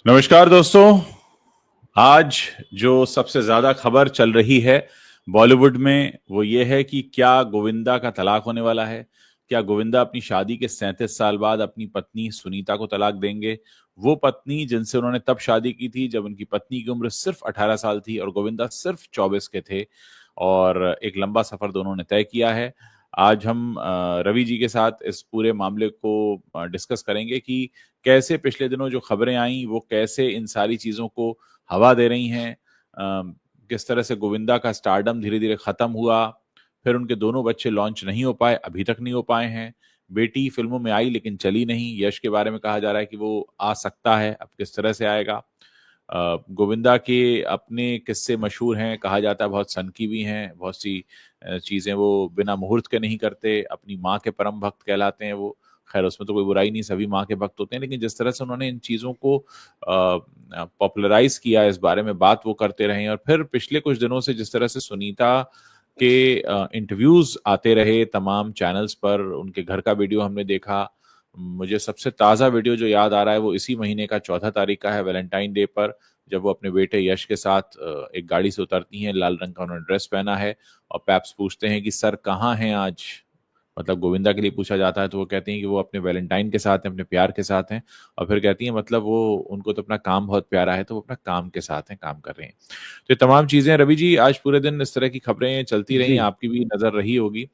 नमस्कार दोस्तों। आज जो सबसे ज्यादा खबर चल रही है बॉलीवुड में वो ये है कि क्या गोविंदा का तलाक होने वाला है। क्या गोविंदा अपनी शादी के 37 साल बाद अपनी पत्नी सुनीता को तलाक देंगे। वो पत्नी जिनसे उन्होंने तब शादी की थी जब उनकी पत्नी की उम्र सिर्फ 18 साल थी और गोविंदा सिर्फ 24 के थे। और एक लंबा सफर दोनों ने तय किया है। आज हम रवि जी के साथ इस पूरे मामले को डिस्कस करेंगे कि कैसे पिछले दिनों जो खबरें आई वो कैसे इन सारी चीजों को हवा दे रही हैं। किस तरह से गोविंदा का स्टारडम धीरे धीरे खत्म हुआ। फिर उनके दोनों बच्चे लॉन्च नहीं हो पाए, अभी तक नहीं हो पाए हैं। बेटी फिल्मों में आई लेकिन चली नहीं। यश के बारे में कहा जा रहा है कि वो आ सकता है, अब किस तरह से आएगा। गोविंदा के अपने किस्से मशहूर हैं, कहा जाता है बहुत सनकी भी हैं। बहुत सी चीजें वो बिना मुहूर्त के नहीं करते। अपनी माँ के परम भक्त कहलाते हैं वो। खैर उसमें तो कोई बुराई नहीं, सभी माँ के भक्त होते हैं, लेकिन जिस तरह से उन्होंने इन चीजों को पॉपुलराइज किया, इस बारे में बात वो करते रहे। और फिर पिछले कुछ दिनों से जिस तरह से सुनीता के इंटरव्यूज आते रहे तमाम चैनल्स पर, उनके घर का वीडियो हमने देखा। मुझे सबसे ताज़ा वीडियो जो याद आ रहा है वो इसी महीने का 14 तारीख का है, वैलेंटाइन डे पर, जब वो अपने बेटे यश के साथ एक गाड़ी से उतरती हैं। लाल रंग का उन्होंने ड्रेस पहना है और पैप्स पूछते हैं कि सर कहाँ हैं आज। मतलब गोविंदा के लिए पूछा जाता है तो वो कहती हैं कि वो अपने वैलेंटाइन के साथ हैं, अपने प्यार के साथ हैं। और फिर कहती हैं मतलब वो उनको तो अपना काम बहुत प्यारा है तो वो अपना काम के साथ हैं, काम कर रहे हैं। तो ये तमाम चीजें रवि जी आज पूरे दिन इस तरह की खबरें चलती रही, जी। आपकी भी नजर रही होगी।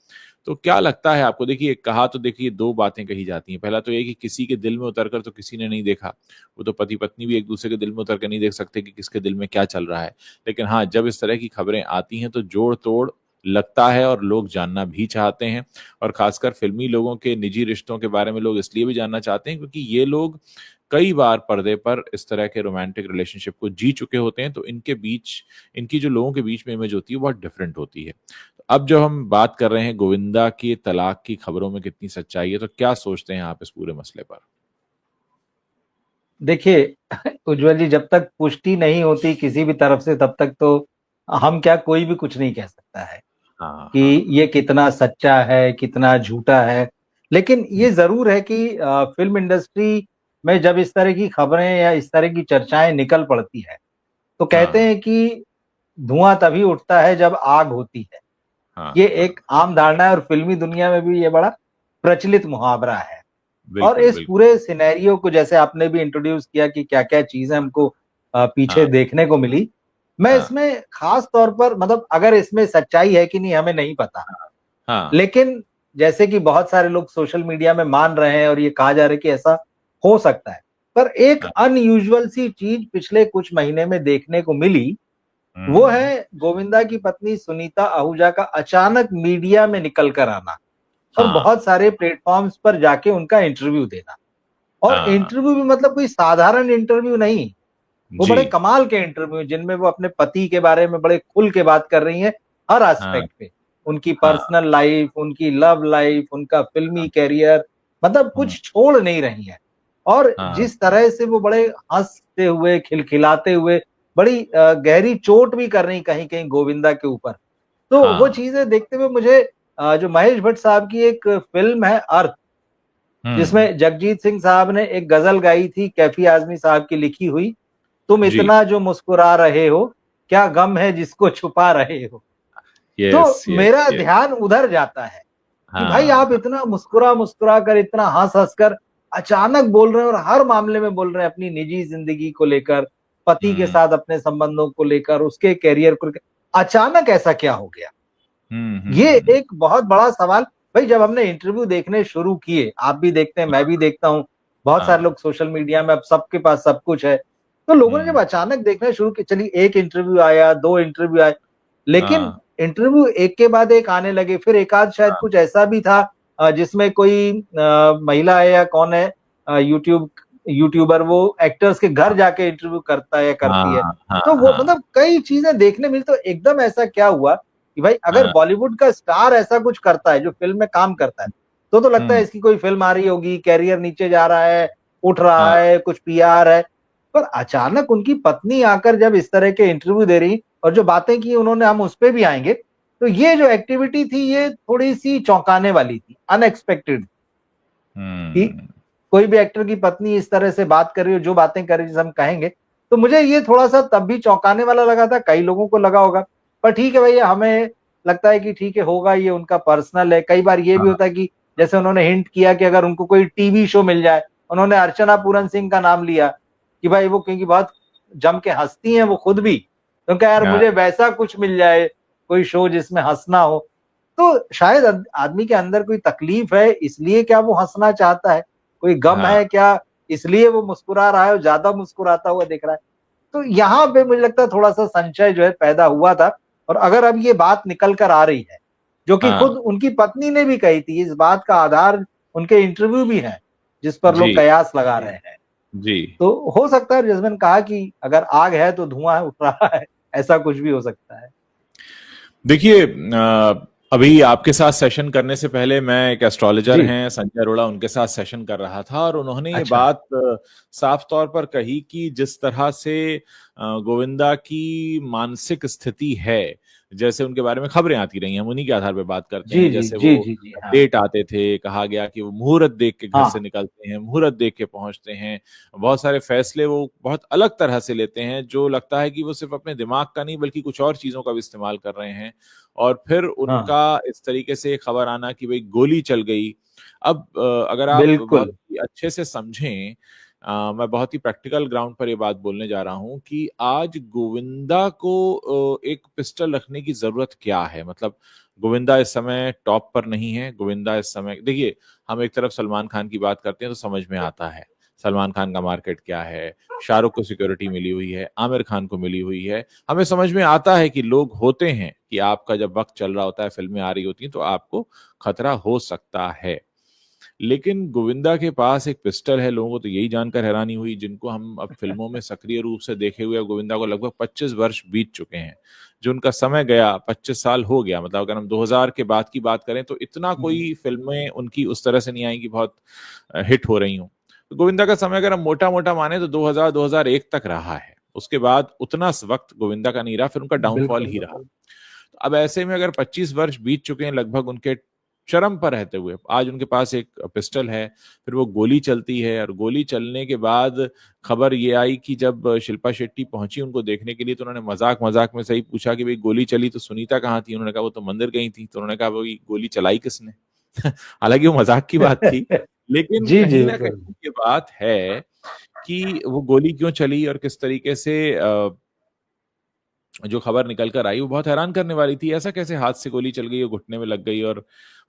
तो क्या लगता है आपको? देखिए कहा तो देखिए दो बातें कही जाती हैं। पहला तो ये कि किसी के दिल में उतरकर तो किसी ने नहीं देखा। वो तो पति पत्नी भी एक दूसरे के दिल में उतर कर नहीं देख सकते कि किसके दिल में क्या चल रहा है। लेकिन हाँ, जब इस तरह की खबरें आती हैं तो जोड़ तोड़ लगता है और लोग जानना भी चाहते हैं। और खासकर फिल्मी लोगों के निजी रिश्तों के बारे में लोग इसलिए भी जानना चाहते हैं क्योंकि ये लोग कई बार पर्दे पर इस तरह के रोमांटिक रिलेशनशिप को जी चुके होते हैं। तो इनके बीच, इनकी जो लोगों के बीच में इमेज होती है बहुत डिफरेंट होती है। तो अब जब हम बात कर रहे हैं गोविंदा के तलाक की खबरों में कितनी सच्चाई है, तो क्या सोचते हैं आप इस पूरे मसले पर? देखिए उज्ज्वल जी, जब तक पुष्टि नहीं होती किसी भी तरफ से तब तक तो हम क्या, कोई भी कुछ नहीं कह सकता है हाँ कि हाँ। ये कितना सच्चा है कितना झूठा है। लेकिन ये जरूर है कि फिल्म इंडस्ट्री में जब इस तरह की खबरें या इस तरह की चर्चाएं निकल पड़ती है तो कहते हाँ हैं कि धुआं तभी उठता है जब आग होती है। हाँ ये हाँ। एक आम धारणा है और फिल्मी दुनिया में भी ये बड़ा प्रचलित मुहावरा है। और बिल्कुल इस बिल्कुल। पूरे सिनेरियो को जैसे आपने भी इंट्रोड्यूस किया कि क्या-क्या चीज़ें हमको पीछे हाँ देखने को मिली। मैं हाँ इसमें ख़ास तौर पर मतलब अगर इसमें सच्चाई है कि नहीं हमें नहीं पता। हाँ लेकिन जैसे कि बहुत सारे लोग सोशल मीडिया में मान रहे हैं और ये कहा जा रहा है कि ऐसा हो सकता है। पर एक हाँ। अनयूजुअल सी चीज़ पिछले कुछ महीने में देखने को मिली, वो हम्म। है गोविंदा की पत्नी सुनीता आहूजा का अचानक मीडिया में निकल कर आना और हाँ बहुत सारे प्लेटफ़ॉर्म्स पर जाके उनका इंटरव्यू देना। और हाँ। इंटरव्यू भी मतलब कोई साधारण इंटरव्यू नहीं, वो जी। बड़े कमाल के इंटरव्यू जिनमें वो अपने पति के बारे में बड़े खुल के बात कर रही हैं, हर हाँ एस्पेक्ट पे। उनकी हाँ पर्सनल लाइफ, उनकी लव लाइफ, उनका फ़िल्मी हाँ करियर, मतलब हाँ कुछ छोड़ नहीं रही हैं। और हाँ जिस तरह से वो बड़े हँसते हुए, खिलखिलाते हुए, बड़ी गहरी चोट भी कर रही कहीं-कहीं गोविंदा के ऊपर। तो वो हाँ। चीज़ें देखते हुए मुझे जो महेश भट्ट साहब की एक फ़िल्म है अर्थ, हम्म। जिसमें जगजीत सिंह साहब ने एक गज़ल गाई थी कैफ़ी आज़मी साहब की लिखी हुई, तुम जी। इतना जो मुस्कुरा रहे हो, क्या गम है जिसको छुपा रहे हो। यस तो यस मेरा यस। ध्यान उधर जाता है कि भाई हाँ आप इतना मुस्कुरा-मुस्कुरा कर, इतना हँस-हँस कर अचानक बोल रहे हैं और हर मामले में बोल रहे हैं अपनी निजी ज़िंदगी को लेकर, पति के हम्म साथ अपने संबंधों को लेकर, उसके करियर को लेकर। अचानक ऐसा क्या हो गया? ये हम्म। एक बहुत बड़ा सवाल। भाई जब हमने इंटरव्यू देखने शुरू किए, आप भी देखते हैं, मैं भी देखता हूँ, बहुत सारे हाँ। लोग सोशल मीडिया में अब सबके पास सब कुछ है। तो लोगों ने जब हम्म। अचानक देखना शुरू किया, चलिए 1 इंटरव्यू आया, 2 इंटरव्यू आए, लेकिन हाँ इंटरव्यू एक के बाद एक आने लगे। फिर एक आध शायद कुछ ऐसा भी था जिसमें कोई महिला है या कौन है, यूट्यूबर वो एक्टर्स के घर जाके इंटरव्यू करता है या करती है। हाँ हाँ तो वो हाँ मतलब कई चीज़ें देखने मिली। तो एकदम ऐसा क्या हुआ कि भाई अगर हाँ। बॉलीवुड का स्टार ऐसा कुछ करता है, जो फ़िल्म में काम करता है, तो लगता है हम्म। इसकी कोई फ़िल्म आ रही होगी, करियर नीचे जा रहा है, उठ रहा हाँ है, कुछ पीआर है। पर अचानक उनकी पत्नी आकर जब इस तरह के इंटरव्यू दे रही और जो बातें की उन्होंने, हम उस पे भी आएँगे। तो ये जो एक्टिविटी थी ये थोड़ी-सी चौंकाने वाली थी, अनएक्सपेक्टेड थी। हम्म। कोई भी एक्टर की पत्नी इस तरह से बात कर रही हो, जो बातें कर रही है, जिसे हम कहेंगे, तो मुझे ये थोड़ा सा तब भी चौंकाने वाला लगा था, कई लोगों को लगा होगा, पर ठीक है भैया, हमें लगता है कि ठीक है, होगा, ये उनका पर्सनल है। कई बार ये भी हाँ होता है कि जैसे उन्होंने हिंट किया कि अगर उनको कोई टीवी शो मिल जाए, उन्होंने अर्चना पूरन सिंह का नाम लिया कि भाई वो क्योंकि बहुत जम के हंसती हैं वो खुद भी, तो क्या यार हाँ मुझे वैसा कुछ मिल जाए, कोई शो जिसमें हंसना हो। तो शायद आदमी के अंदर कोई तकलीफ है, इसलिए क्या वो हंसना चाहता है, कोई गम हाँ है क्या, इसलिए वो मुस्कुरा रहा है और ज्यादा मुस्कुराता हुआ दिख रहा है। तो यहाँ पे मुझे लगता है थोड़ा सा संशय जो है पैदा हुआ था। और अगर अब ये बात निकल कर आ रही है, जो कि हाँ खुद उनकी पत्नी ने भी कही थी, इस बात का आधार उनके इंटरव्यू भी है जिस पर जी लोग कयास लगा रहे हैं, जी। तो हो सकता है जसमिन कहा कि अगर आग है तो धुआं उठ रहा है, ऐसा कुछ भी हो सकता है। देखिए अभी आपके साथ सेशन करने से पहले मैं एक एस्ट्रोलॉजर जी। हैं संजय अरोड़ा, उनके साथ सेशन कर रहा था और उन्होंने ये अच्छा। बात साफ तौर पर कही कि जिस तरह से गोविंदा की मानसिक स्थिति है, जैसे उनके बारे में खबरें आती रही हैं, हम उन्हीं के आधार पे बात करते जी हैं। जी जैसे जी वो जी जी। हाँ डेट आते थे, कहा गया कि वो मुहूर्त देख के घर से हाँ। निकलते हैं, मुहूर्त देख के पहुंचते हैं, बहुत सारे फैसले वो बहुत अलग तरह से लेते हैं, जो लगता है कि वो सिर्फ अपने दिमाग का नहीं बल्कि कुछ और चीजों का भी इस्तेमाल कर रहे हैं। और फिर हाँ। उनका इस तरीके से खबर आना कि भाई गोली चल गई। अब अगर आप बहुत बिल्कुल। ही अच्छे से समझें, मैं बहुत ही प्रैक्टिकल ग्राउंड पर ये बात बोलने जा रहा हूं कि आज गोविंदा को एक पिस्टल रखने की जरूरत क्या है। मतलब गोविंदा इस समय टॉप पर नहीं है। गोविंदा इस समय, देखिए, हम एक तरफ सलमान खान की बात करते हैं तो समझ में आता है सलमान खान का मार्केट क्या है, शाहरुख को सिक्योरिटी मिली हुई है, आमिर खान को मिली हुई है। हमें समझ में आता है कि लोग होते हैं कि आपका जब वक्त चल रहा होता है, फिल्में आ रही होती हैं, तो आपको खतरा हो सकता है। लेकिन गोविंदा के पास एक पिस्टल है। लोगों को तो यही जानकर हैरानी हुई, जिनको हम अब फिल्मों में सक्रिय रूप से देखे हुए, गोविंदा को लगभग 25 वर्ष बीत चुके हैं। जो उनका समय गया, 25 साल हो गया। मतलब अगर हम 2000 के बाद की बात करें तो इतना कोई फिल्में उनकी उस तरह से नहीं आई कि बहुत हिट हो रही हूँ। तो गोविंदा का समय अगर हम मोटा मोटा माने तो 2000 2001 तक रहा है। उसके बाद उतना वक्त गोविंदा का नहीं रहा, फिर उनका डाउनफॉल बिल्कुल ही रहा। बिल्कुल। तो अब ऐसे में अगर 25 वर्ष बीत चुके हैं लगभग उनके चरम पर रहते हुए, आज उनके पास एक पिस्टल है, फिर वो गोली चलती है, और गोली चलने के बाद खबर ये आई कि जब शिल्पा शेट्टी पहुंची उनको देखने के लिए, तो उन्होंने मजाक मजाक में सही पूछा कि भाई गोली चली तो सुनीता कहाँ थी। उन्होंने कहा वो तो मंदिर गई थी। तो उन्होंने कहा भाई गोली चलाई किसने? हालांकि वो मजाक की बात थी, लेकिन जी जी कहीं ना बिल्कुल। कहीं ये बात है कि वो गोली क्यों चली और किस तरीके से जो खबर निकल कर आई वो बहुत हैरान करने वाली थी। ऐसा कैसे हाथ से गोली चल गई और घुटने में लग गई, और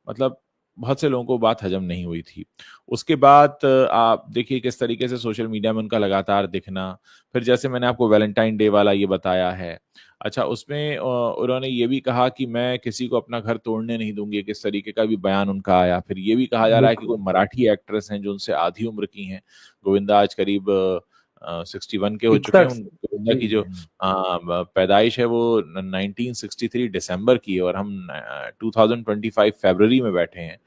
मतलब बहुत से लोगों को बात हजम नहीं हुई थी। उसके बाद आप देखिए किस तरीके से सोशल मीडिया में उनका लगातार दिखना। फिर जैसे मैंने आपको वैलेंटाइन डे वाला ये बताया है, अच्छा उसमें उन्होंने ये भी कहा कि मैं किसी को अपना घर तोड़ने नहीं दूंगी, किस तरीके का भी बयान उनका आया। फिर ये भी कहा जा रहा है कि कोई बिल्कुल। मराठी एक्ट्रेस हैं जो उनसे आधी उम्र की हैं। गोविंदा आज करीब 61 के हो चुके हैं। 61। गोविंदा जी की जी। जो पैदाइश है वो 1963 दिसंबर की है, और हम 2025 फरवरी में बैठे हैं।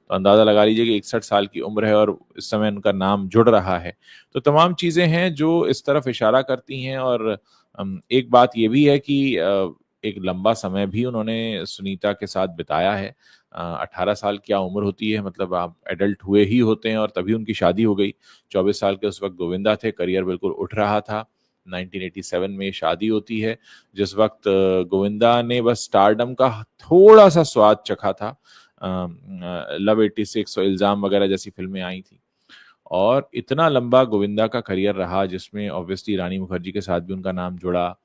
तो अंदाजा लगा लीजिए कि 61 साल की उम्र है और इस समय उनका नाम जुड़ रहा है। तो तमाम चीजें हैं जो इस तरफ इशारा करती हैं। और एक बात ये भी है कि एक लंबा समय भी उन्होंने सुनीता के साथ बिताया है। 18 साल क्या उम्र होती है, मतलब आप एडल्ट हुए ही होते हैं, और तभी उनकी शादी हो गई। 24 साल के उस वक्त गोविंदा थे, करियर बिल्कुल उठ रहा था। 1987 में शादी होती है, जिस वक्त गोविंदा ने बस स्टारडम का थोड़ा सा स्वाद चखा था। लव 86 और इल्जाम वगैरह जैसी फिल्में आई थी। और इतना लंबा गोविंदा का करियर रहा, जिसमें ऑब्वियसली रानी मुखर्जी के साथ भी उनका नाम जुड़ा।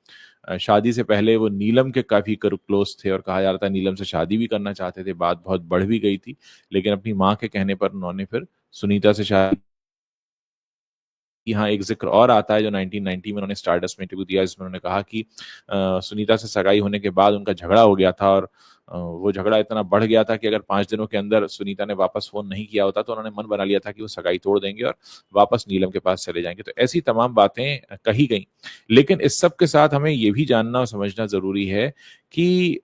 शादी से पहले वो नीलम के काफी क्लोज थे, और कहा जा रहा था नीलम से शादी भी करना चाहते थे। बात बहुत बढ़ भी गई थी, लेकिन अपनी माँ के कहने पर उन्होंने फिर सुनीता से शादी। यहाँ एक जिक्र और आता है जो 1990 में उन्होंने स्टारडस्ट में इंटरव्यू दिया, जिसमें उन्होंने कहा कि सुनीता से सगाई होने के बाद उनका झगड़ा हो गया था, और वो झगड़ा इतना बढ़ गया था कि अगर 5 दिनों के अंदर सुनीता ने वापस फोन नहीं किया होता तो उन्होंने मन बना लिया था कि वो सगाई तोड़ देंगे और वापस नीलम के पास चले जाएंगे। तो ऐसी तमाम बातें कही गई। लेकिन इस सब के साथ हमें ये भी जानना और समझना जरूरी है कि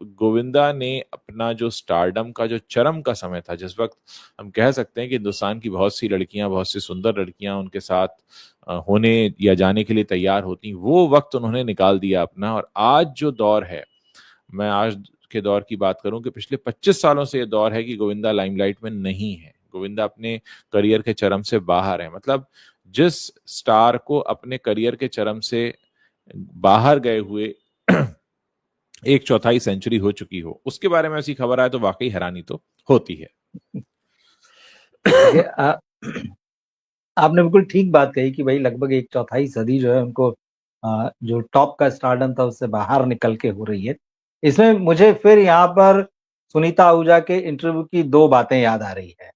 गोविंदा ने अपना जो स्टारडम का जो चरम का समय था, जिस वक्त हम कह सकते हैं कि हिंदुस्तान की बहुत सी लड़कियां, बहुत सी सुंदर लड़कियां उनके साथ होने या जाने के लिए तैयार होती, वो वक्त उन्होंने निकाल दिया अपना। और आज जो दौर है, मैं आज के दौर की बात करूं कि पिछले 25 सालों से ये दौर है कि गोविंदा लाइमलाइट में नहीं है। गोविंदा अपने करियर के चरम से बाहर है। मतलब जिस स्टार को अपने करियर के चरम से बाहर गए हुए 1/4 सेंचुरी हो चुकी हो, उसके बारे में ऐसी खबर आए तो वाकई हैरानी तो होती है। देखिए, आपने बिल्कुल ठीक बात कही कि भाई लगभग 1/4 सदी जो है उनको जो टॉप का स्टारडम था उससे बाहर निकल के हो रही है। इसमें मुझे फिर यहाँ पर सुनीता आहूजा के इंटरव्यू की 2 बातें याद आ रही है,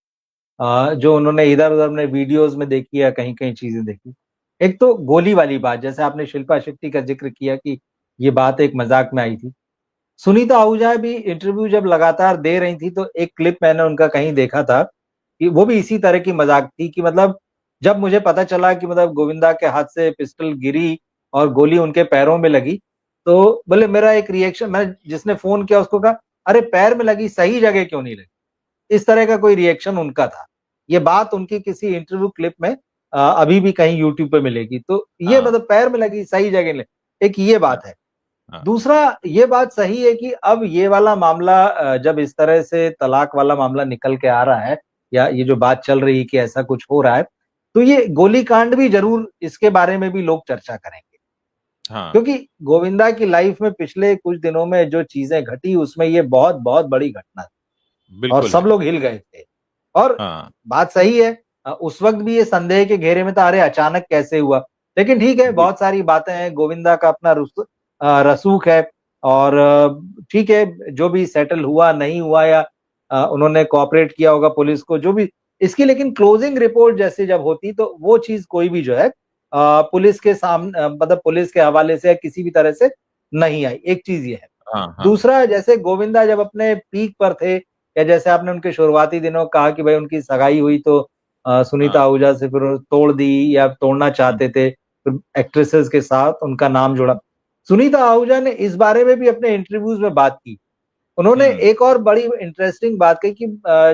जो उन्होंने इधर-उधर अपने वीडियोज़ में देखी या कहीं-कहीं चीज़ें देखी। एक तो गोली वाली बात, जैसे आपने शिल्पा शेट्टी का ज़िक्र किया कि ये बात एक मज़ाक में आई थी। सुनीता आहूजा भी इंटरव्यू जब लगातार दे रही थी तो एक क्लिप मैंने उनका कहीं देखा था कि वो भी इसी तरह की मज़ाक थी कि मतलब जब मुझे पता चला कि मतलब गोविंदा के हाथ से पिस्टल गिरी और गोली उनके पैरों में लगी, तो बोले मेरा एक रिएक्शन, मैं जिसने फ़ोन किया उसको कहा, "अरे! पैर में लगी, सही जगह क्यों नहीं लगी?" इस तरह का कोई रिएक्शन उनका था। ये बात उनकी किसी इंटरव्यू क्लिप में अभी भी कहीं यूट्यूब पे मिलेगी। तो ये हाँ, मतलब पैर में लगी, सही जगह नहीं, एक ये हाँ, बात है। हाँ, दूसरा, ये बात सही है कि अब ये वाला मामला जब इस तरह से तलाक वाला मामला निकल के आ रहा है या ये जो बात चल रही है कि ऐसा कुछ हो रहा है, तो ये गोलीकांड भी ज़रूर इसके बारे में भी लोग चर्चा करेंगे। हाँ, क्योंकि गोविंदा की लाइफ में पिछले कुछ दिनों में जो चीज़ें घटी उसमें ये बहुत-बहुत बड़ी घटना थी और बिल्कुल सब है। लोग हिल गए थे। और हाँ, बात सही है, उस वक़्त भी ये संदेह के घेरे में था, अरे अचानक कैसे हुआ? लेकिन ठीक है, बिल बहुत सारी बातें हैं, गोविंदा का अपना रसूख है और ठीक है, जो भी सेटल हुआ, नहीं हुआ या उन्होंने कोऑपरेट किया होगा पुलिस को, जो भी इसकी, लेकिन क्लोजिंग रिपोर्ट जैसे जब होती तो वो चीज़ कोई भी जो है पुलिस के मतलब पुलिस के हवाले से या किसी भी तरह से नहीं आई, एक चीज़ ये है। हाँ, हाँ, दूसरा, जैसे गोविंदा जब अपने पीक पर थे या जैसे आपने उनके शुरुआती दिनों कहा कि भाई उनकी सगाई हुई तो सुनीता हाँ, आहूजा से फिर वो तोड़ दी या तोड़ना हुँ, चाहते थे, फिर एक्ट्रेसेस के साथ उनका नाम जुड़ा। सुनीता आहूजा ने इस बारे में भी अपने इंटरव्यूज़ में बात की। उन्होंने हुँ, एक और बड़ी इंटरेस्टिंग बात कही कि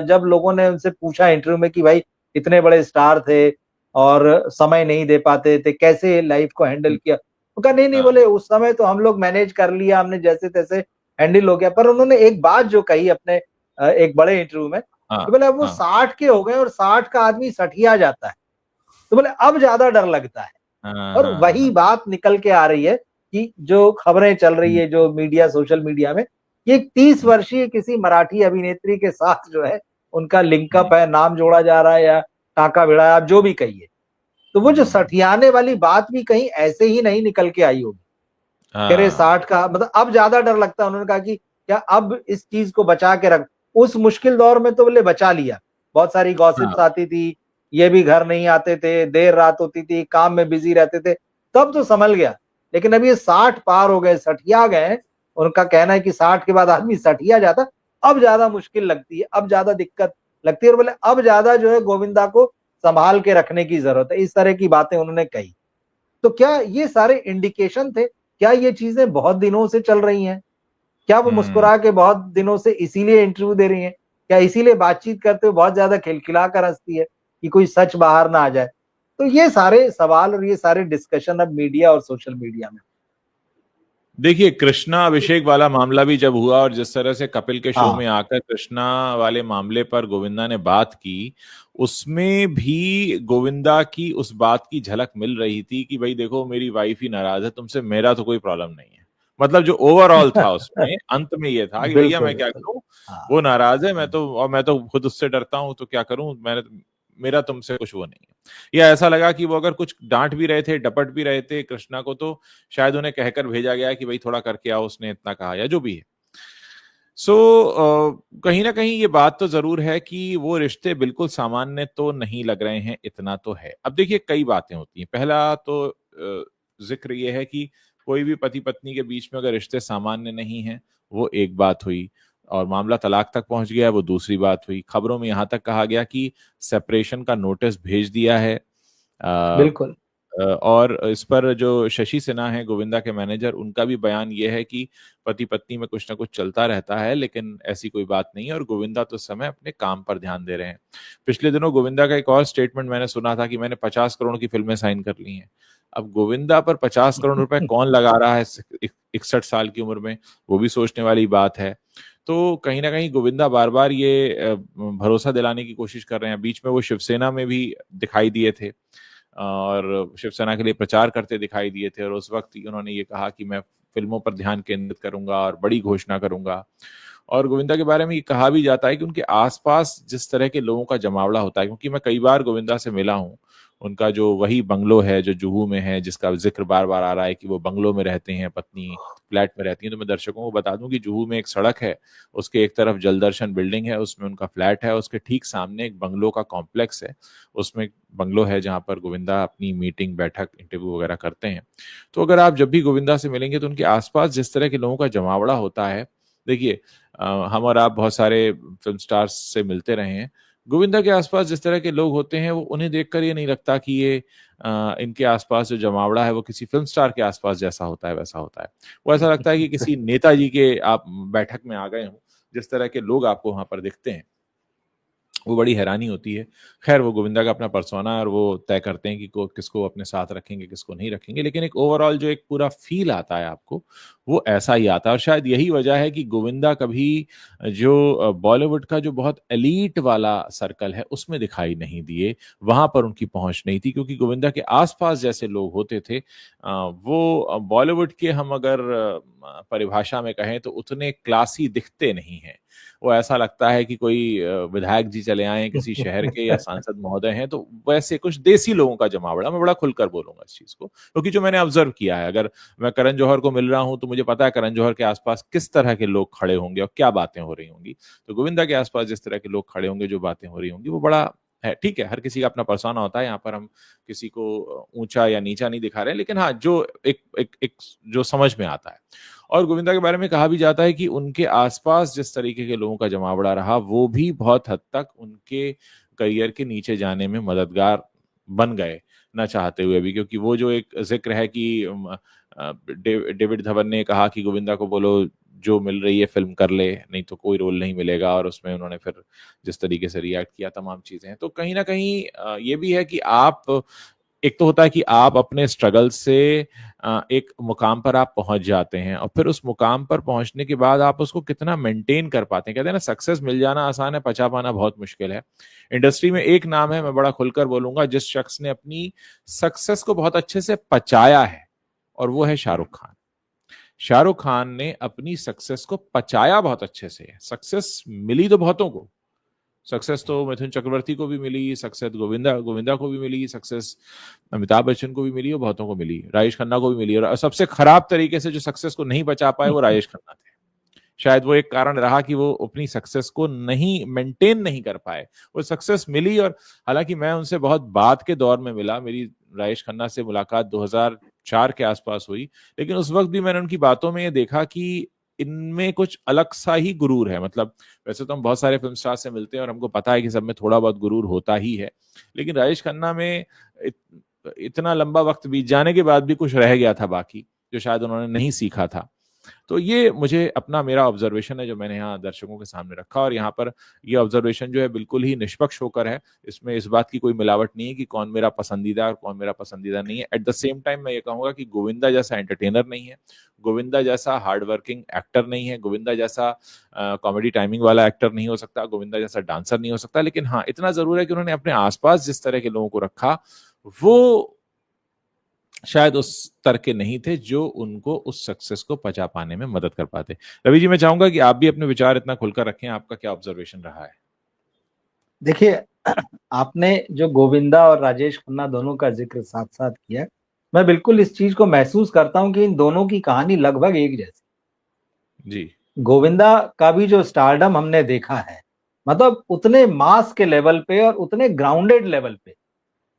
जब लोगों ने उनसे पूछा इंटरव्यू में कि भाई इतने बड़े स्टार थे और समय नहीं दे पाते थे, कैसे लाइफ को हैंडल हुँ, किया? वो कहा नहीं-नहीं, हाँ, बोले उस समय तो हम लोग मैनेज कर लिया, हमने जैसे-तैसे हैंडल हो गया। पर उन्होंने एक बात जो कही अपने एक बड़े इंटरव्यू में, हाँ, तो बोले अब वो हाँ, 60 के हो गए और 60 का आदमी सठिया जाता है। तो बोले अब ज़्यादा डर लगता है। हाँ, और हाँ, वही हाँ, बात निकल के आ रही है कि जो खबरें चल रही हुँ, है, जो मीडिया, सोशल मीडिया में, ये 30 हुँ, वर्षीय किसी मराठी अभिनेत्री के साथ जो है उनका हुँ, लिंकअप है, नाम जोड़ा जा रहा है या टाँका भिड़ा है, आप जो भी कहिए। तो वो जो हुँ, सठियाने वाली बात भी कहीं ऐसे ही नहीं निकल के आई होगी। कह रहे हाँ, 60 का मतलब अब ज़्यादा डर लगता है। उन्होंने कहा कि क्या अब इस चीज़ को बचा के रख, उस मुश्किल दौर में तो बोले बचा लिया। बहुत सारी हाँ, गॉसिप्स आती थी, ये भी घर नहीं आते थे, देर रात होती थी, काम में बिज़ी रहते थे, तब तो सँभल गया। लेकिन अब ये 60 पार हो गए, सठिया गए हैं, उनका कहना है कि 60 के बाद आदमी सठिया जाता, अब ज़्यादा मुश्किल लगती है, अब ज़्यादा दिक्कत लगती है और बोले अब ज़्यादा जो है गोविंदा को सँभाल के रखने की ज़रूरत है। इस तरह की बातें उन्होंने कही। तो क्या ये सारे इंडिकेशन थे? क्या ये चीज़ें बहुत दिनों से चल रही हैं? क्या वो हुँ। मुस्कुरा के बहुत दिनों से इसीलिए इंटरव्यू दे रही हैं? क्या इसीलिए बातचीत करते हुए बहुत ज़्यादा खिलखिला कर हँसती है कि कोई सच बाहर ना आ जाए? तो ये सारे सवाल और ये सारे डिस्कशन अब मीडिया और सोशल मीडिया में। देखिए, कृष्णा अभिषेक वाला मामला भी जब हुआ और जिस तरह से कपिल के शो हाँ, में आकर कृष्णा वाले मामले पर गोविंदा ने बात की, उसमें भी गोविंदा की उस बात की झलक मिल रही थी कि भई देखो मेरी वाइफ ही नाराज़ है तुमसे, मेरा तो कोई प्रॉब्लम नहीं है। मतलब जो ओवरऑल था उसमें, अंत में ये था कि भैया बिल्कुल, मैं क्या बिल्कुल। करूँ, हाँ, वो नाराज़ है, हुँ, मैं तो खुद उससे डरता हूँ, तो क्या करूँ? मेरा तुमसे कुछ वो नहीं है। या ऐसा लगा कि वो अगर कुछ डाँट भी रहे थे, डपट भी रहे थे कृष्णा को, तो शायद उन्हें कहकर भेजा गया है कि भई थोड़ा करके आओ, उसने इतना कहा या जो भी है। सो कहीं न कहीं ये बात तो ज़रूर है कि वो रिश्ते बिल्कुल सामान्य तो नहीं लग रहे हैं, इतना तो है। अब देखिए कई बातें होती हैं। पहला तो ज़िक्र ये है कि कोई भी पति-पत्नी के बीच में अगर रिश्ते सामान्य नहीं हैं, वो एक बात हुई और मामला तलाक तक पहुँच गया है, वो दूसरी बात हुई। खबरों में यहाँ तक कहा गया कि सेपरेशन का नोटिस भेज दिया है। अ बिल्कुल। और इस पर जो शशि सिन्हा हैं, गोविंदा के मैनेजर, उनका भी बयान ये है कि पति-पत्नी में कुछ न कुछ चलता रहता है, लेकिन ऐसी कोई बात नहीं है और गोविंदा तो इस समय अपने काम पर ध्यान दे रहे हैं। पिछले दिनों गोविंदा का एक और स्टेटमेंट मैंने सुना था कि मैंने 50 करोड़ की फ़िल्में साइन कर ली हैं। अब गोविंदा पर 50 करोड़ रुपए कौन लगा रहा है इस 61 साल की उम्र में, वो भी सोचने वाली बात है। तो कहीं ना कहीं गोविंदा बार बार ये भरोसा दिलाने की कोशिश कर रहे हैं। बीच में वो शिवसेना में भी दिखाई दिए थे और शिवसेना के लिए प्रचार करते दिखाई दिए थे, और उस वक्त उन्होंने ये कहा कि मैं फिल्मों पर ध्यान केंद्रित करूंगा और बड़ी घोषणा करूंगा। और गोविंदा के बारे में ये कहा भी जाता है कि उनके आसपास जिस तरह के लोगों का जमावड़ा होता है, क्योंकि मैं कई बार गोविंदा से मिला हूँ, उनका जो वही बंगलो है जो जुहू में है, जिसका जिक्र बार बार आ रहा है कि वो बंगलो में रहते हैं, पत्नी फ्लैट में रहती है, तो मैं दर्शकों को बता दूं कि जुहू में एक सड़क है, उसके एक तरफ जलदर्शन बिल्डिंग है, उसमें उनका फ्लैट है, उसके ठीक सामने एक बंगलो का कॉम्प्लेक्स है, उसमें बंगलो है जहां पर गोविंदा अपनी मीटिंग, बैठक, इंटरव्यू वगैरह करते हैं। तो अगर आप जब भी गोविंदा से मिलेंगे तो उनके आसपास जिस तरह के लोगों का जमावड़ा होता है, देखिए हम और आप बहुत सारे फिल्म स्टार्स से मिलते रहे हैं, गोविंदा के आसपास जिस तरह के लोग होते हैं वो उन्हें देखकर ये नहीं लगता कि ये इनके आसपास जो जमावड़ा है वो किसी फिल्म स्टार के आसपास जैसा होता है वैसा होता है। वो ऐसा लगता है कि किसी नेताजी के आप बैठक में आ गए हों, जिस तरह के लोग आपको वहां पर दिखते हैं वो बड़ी हैरानी होती है। खैर वो गोविंदा का अपना पर्सोना और वो तय करते हैं कि किसको अपने साथ रखेंगे किसको नहीं रखेंगे, लेकिन एक ओवरऑल जो एक पूरा फील आता है आपको वो ऐसा ही आता है। और शायद यही वजह है कि गोविंदा कभी जो बॉलीवुड का जो बहुत एलीट वाला सर्कल है उसमें दिखाई नहीं दिए, वहां पर उनकी पहुंच नहीं थी, क्योंकि गोविंदा के आसपास जैसे लोग होते थे वो बॉलीवुड के हम अगर परिभाषा में कहें तो उतने क्लासी दिखते नहीं हैं। वो ऐसा लगता है कि कोई विधायक जी चले आए हैं किसी शहर के या सांसद महोदय हैं, तो वैसे कुछ देसी लोगों का जमावड़ा, मैं बड़ा खुलकर बोलूंगा इस चीज को, क्योंकि जो मैंने ऑब्जर्व किया है, अगर मैं करण जौहर को मिल रहा हूं तो मुझे पता है करण जौहर के आसपास किस तरह के लोग खड़े होंगे और क्या बातें हो रही होंगी। तो गोविंदा के आसपास जिस तरह के लोग खड़े होंगे, जो बातें हो रही होंगी, वो बड़ा है। ठीक है, हर किसी का अपना पर्सोना होता है, यहाँ पर हम किसी को ऊंचा या नीचा नहीं दिखा रहे, लेकिन हाँ जो एक जो समझ में आता है। और गोविंदा के बारे में कहा भी जाता है कि उनके आसपास जिस तरीके के लोगों का जमावड़ा रहा वो भी बहुत हद तक उनके करियर के नीचे जाने में मददगार बन गए, ना चाहते हुए भी, क्योंकि वो जो एक जिक्र है कि डेविड धवन ने कहा कि गोविंदा को बोलो जो मिल रही है फिल्म कर ले, नहीं तो कोई रोल नहीं मिलेगा, और उसमें उन्होंने फिर जिस तरीके से रिएक्ट किया, तमाम चीजें हैं। तो कहीं ना कहीं ये भी है कि आप, एक तो होता है कि आप अपने स्ट्रगल से एक मुकाम पर आप पहुंच जाते हैं, और फिर उस मुकाम पर पहुंचने के बाद आप उसको कितना मेंटेन कर पाते हैं। कहते हैं ना, सक्सेस मिल जाना आसान है, पचा पाना बहुत मुश्किल है। इंडस्ट्री में एक नाम है, मैं बड़ा खुलकर बोलूंगा, जिस शख्स ने अपनी सक्सेस को बहुत अच्छे से पचाया है, और वो है शाहरुख खान। शाहरुख खान ने अपनी सक्सेस को पचाया बहुत अच्छे से। सक्सेस मिली तो बहुतों को, सक्सेस तो मिथुन चक्रवर्ती को भी मिली, सक्सेस गोविंदा गोविंदा को भी मिली, सक्सेस अमिताभ बच्चन को भी मिली और बहुतों को मिली, राजेश खन्ना को भी मिली, और सबसे खराब तरीके से जो सक्सेस को नहीं बचा पाए वो राजेश खन्ना थे। शायद वो एक कारण रहा कि वो अपनी सक्सेस को नहीं मेंटेन नहीं कर पाए। वो सक्सेस मिली, और हालांकि मैं उनसे बहुत बाद के दौर में मिला, मेरी राजेश खन्ना से मुलाकात 2004 के आसपास हुई, लेकिन उस वक्त भी मैंने उनकी बातों में ये देखा कि इनमें कुछ अलग सा ही गुरूर है। मतलब वैसे तो हम बहुत सारे फिल्म स्टार से मिलते हैं और हमको पता है कि सब में थोड़ा बहुत गुरूर होता ही है, लेकिन राजेश खन्ना में इतना लंबा वक्त बीत जाने के बाद भी कुछ रह गया था बाकी, जो शायद उन्होंने नहीं सीखा था। तो ये मुझे अपना मेरा ऑब्जर्वेशन है जो मैंने यहाँ दर्शकों के सामने रखा, और यहाँ पर ये ऑब्जर्वेशन जो है बिल्कुल ही निष्पक्ष होकर है। इसमें इस बात की कोई मिलावट नहीं है कि कौन मेरा पसंदीदा और कौन मेरा पसंदीदा नहीं है। एट द सेम टाइम मैं ये कहूंगा कि गोविंदा जैसा एंटरटेनर नहीं है, गोविंदा जैसा हार्ड वर्किंग एक्टर नहीं है, गोविंदा जैसा कॉमेडी टाइमिंग वाला एक्टर नहीं हो सकता, गोविंदा जैसा डांसर नहीं हो सकता, लेकिन हाँ इतना जरूर है कि उन्होंने अपने आसपास जिस तरह के लोगों को रखा वो शायद उस स्तर के नहीं थे जो उनको उस सक्सेस को पचा पाने में मदद कर पाते। रवि जी, मैं चाहूंगा कि आप भी अपने विचार इतना खुलकर रखें, आपका क्या ऑब्जर्वेशन रहा है? देखिए, आपने जो गोविंदा और राजेश खन्ना दोनों का जिक्र साथ साथ किया, मैं बिल्कुल इस चीज को महसूस करता हूं कि इन दोनों की कहानी लगभग एक जैसी। जी। गोविंदा का भी जो स्टारडम हमने देखा है, मतलब उतने मास के लेवल पे और उतने ग्राउंडेड लेवल पे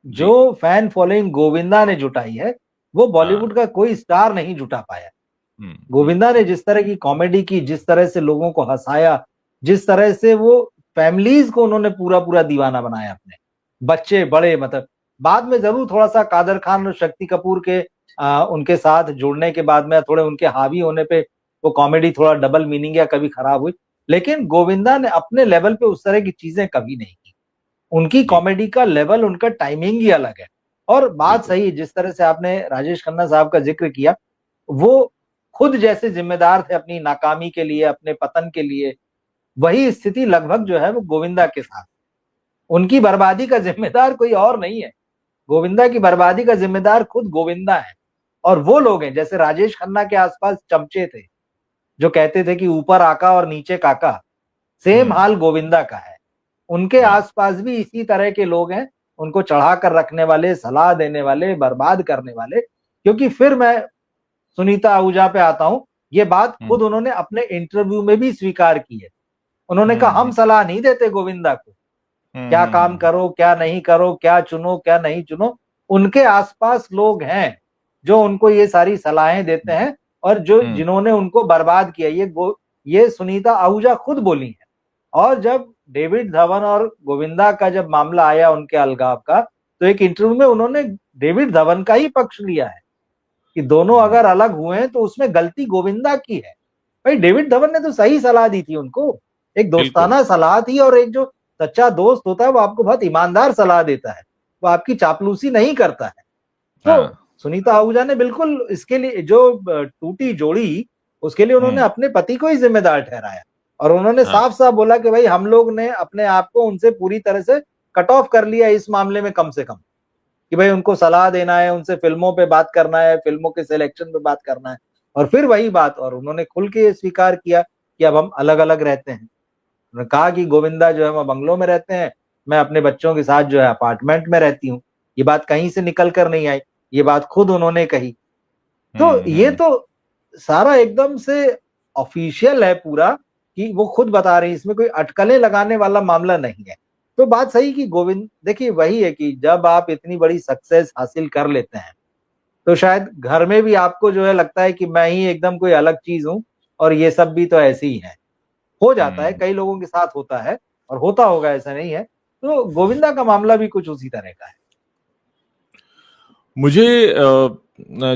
जी। जो फैन फॉलोइंग गोविंदा ने जुटाई है, वो हाँ। बॉलीवुड का कोई स्टार नहीं जुटा पाया। हम्म। गोविंदा ने जिस तरह की कॉमेडी की, जिस तरह से लोगों को हंसाया, जिस तरह से वो फैमिलीज को उन्होंने पूरा पूरा दीवाना बनाया, अपने बच्चे बड़े, मतलब बाद में जरूर थोड़ा सा कादर खान और शक्ति कपूर के उनके साथ जुड़ने के बाद में थोड़े उनके हावी होने पे वो कॉमेडी थोड़ा डबल मीनिंग या कभी खराब हुई, लेकिन गोविंदा ने अपने लेवल पे उस तरह की चीजें कभी नहीं की। उनकी जी। कॉमेडी का लेवल, उनका टाइमिंग ही अलग है। और बात बिल्कुल। सही, जिस तरह से आपने राजेश खन्ना साहब का जिक्र किया, वो खुद जैसे जिम्मेदार थे अपनी नाकामी के लिए, अपने पतन के लिए, वही स्थिति लगभग जो है वो गोविंदा के साथ। उनकी बर्बादी का जिम्मेदार कोई और नहीं है, गोविंदा की बर्बादी का जिम्मेदार खुद गोविंदा है। और वो लोग हैं जैसे राजेश खन्ना के आसपास चमचे थे जो कहते थे कि ऊपर आका और नीचे काका, सेम हाल गोविंदा का है। उनके आसपास भी इसी तरह के लोग हैं, उनको चढ़ा कर रखने वाले, सलाह देने वाले, बर्बाद करने वाले। क्योंकि फिर मैं सुनीता आहूजा पे आता हूं, ये बात खुद उन्होंने अपने इंटरव्यू में भी स्वीकार की है। उन्होंने कहा हम सलाह नहीं देते गोविंदा को, क्या काम करो क्या नहीं करो, क्या चुनो क्या नहीं चुनो। उनके आसपास लोग हैं जो उनको ये सारी सलाहें देते हैं और जो जिन्होंने उनको बर्बाद किया। ये सुनीता आहूजा खुद बोली है। और जब डेविड धवन और गोविंदा का जब मामला आया उनके अलगाव का, तो एक इंटरव्यू में उन्होंने डेविड धवन का ही पक्ष लिया है कि दोनों अगर अलग हुए हैं तो उसमें गलती गोविंदा की है। भाई डेविड धवन ने तो सही सलाह दी थी उनको, एक दोस्ताना सलाह थी। और एक जो सच्चा दोस्त होता है वो आपको बहुत ईमानदार सलाह देता है, वो आपकी चापलूसी नहीं करता है। तो सुनीता आहूजा ने बिल्कुल इसके लिए जो टूटी जोड़ी, उसके लिए उन्होंने अपने पति को ही जिम्मेदार ठहराया। और उन्होंने साफ साफ बोला कि भाई हम लोग ने अपने आप को उनसे पूरी तरह से कट ऑफ कर लिया इस मामले में, कम से कम कि भाई उनको सलाह देना है, उनसे फिल्मों पे बात करना है, फिल्मों के सिलेक्शन पे बात करना है। और फिर वही बात, और उन्होंने खुल के स्वीकार किया कि अब हम अलग अलग रहते हैं। उन्होंने कहा कि गोविंदा जो है वो बंगलों में रहते हैं, मैं अपने बच्चों के साथ जो है अपार्टमेंट में रहती हूँ। ये बात कहीं से निकल कर नहीं आई, ये बात खुद उन्होंने कही। तो ये तो सारा एकदम से ऑफिशियल है पूरा, कि वो खुद बता रही है, इसमें कोई अटकलें लगाने वाला मामला नहीं है। तो बात सही कि गोविंद, देखिए वही है कि जब आप इतनी बड़ी सक्सेस हासिल कर लेते हैं तो शायद घर में भी आपको जो है लगता है कि मैं ही एकदम कोई अलग चीज हूं और ये सब भी तो ऐसे ही है। हो जाता है, कई लोगों के साथ होता है और होता होगा, ऐसा नहीं है। तो गोविंदा का मामला भी कुछ उसी तरह का है। मुझे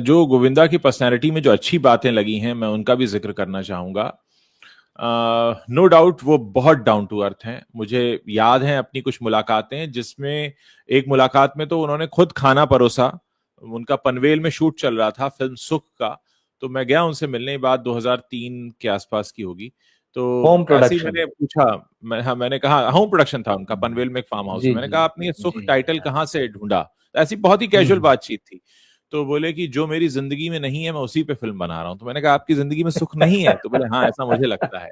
जो गोविंदा की पर्सनैलिटी में जो अच्छी बातें लगी हैं मैं उनका भी जिक्र करना चाहूंगा। नो डाउट वो बहुत डाउन टू अर्थ हैं। मुझे याद है अपनी कुछ मुलाकातें जिसमें एक मुलाकात में तो उन्होंने खुद खाना परोसा। उनका पनवेल में शूट चल रहा था फिल्म सुख का, तो मैं गया उनसे मिलने की बात 2003 के आसपास की होगी। तो होम ऐसे ही प्रोडक्शन। मैंने पूछा, मैंने कहा होम प्रोडक्शन था उनका पनवेल में एक फार्म हाउस जी में। मैंने जी कहा आपने ये सुख जी। टाइटल कहाँ से ढूंढा? ऐसी बहुत ही कैजुअल बातचीत थी। तो बोले कि जो मेरी जिंदगी में नहीं है मैं उसी पे फिल्म बना रहा हूँ। तो मैंने कहा आपकी जिंदगी में सुख नहीं है? तो बोले हाँ ऐसा मुझे लगता है।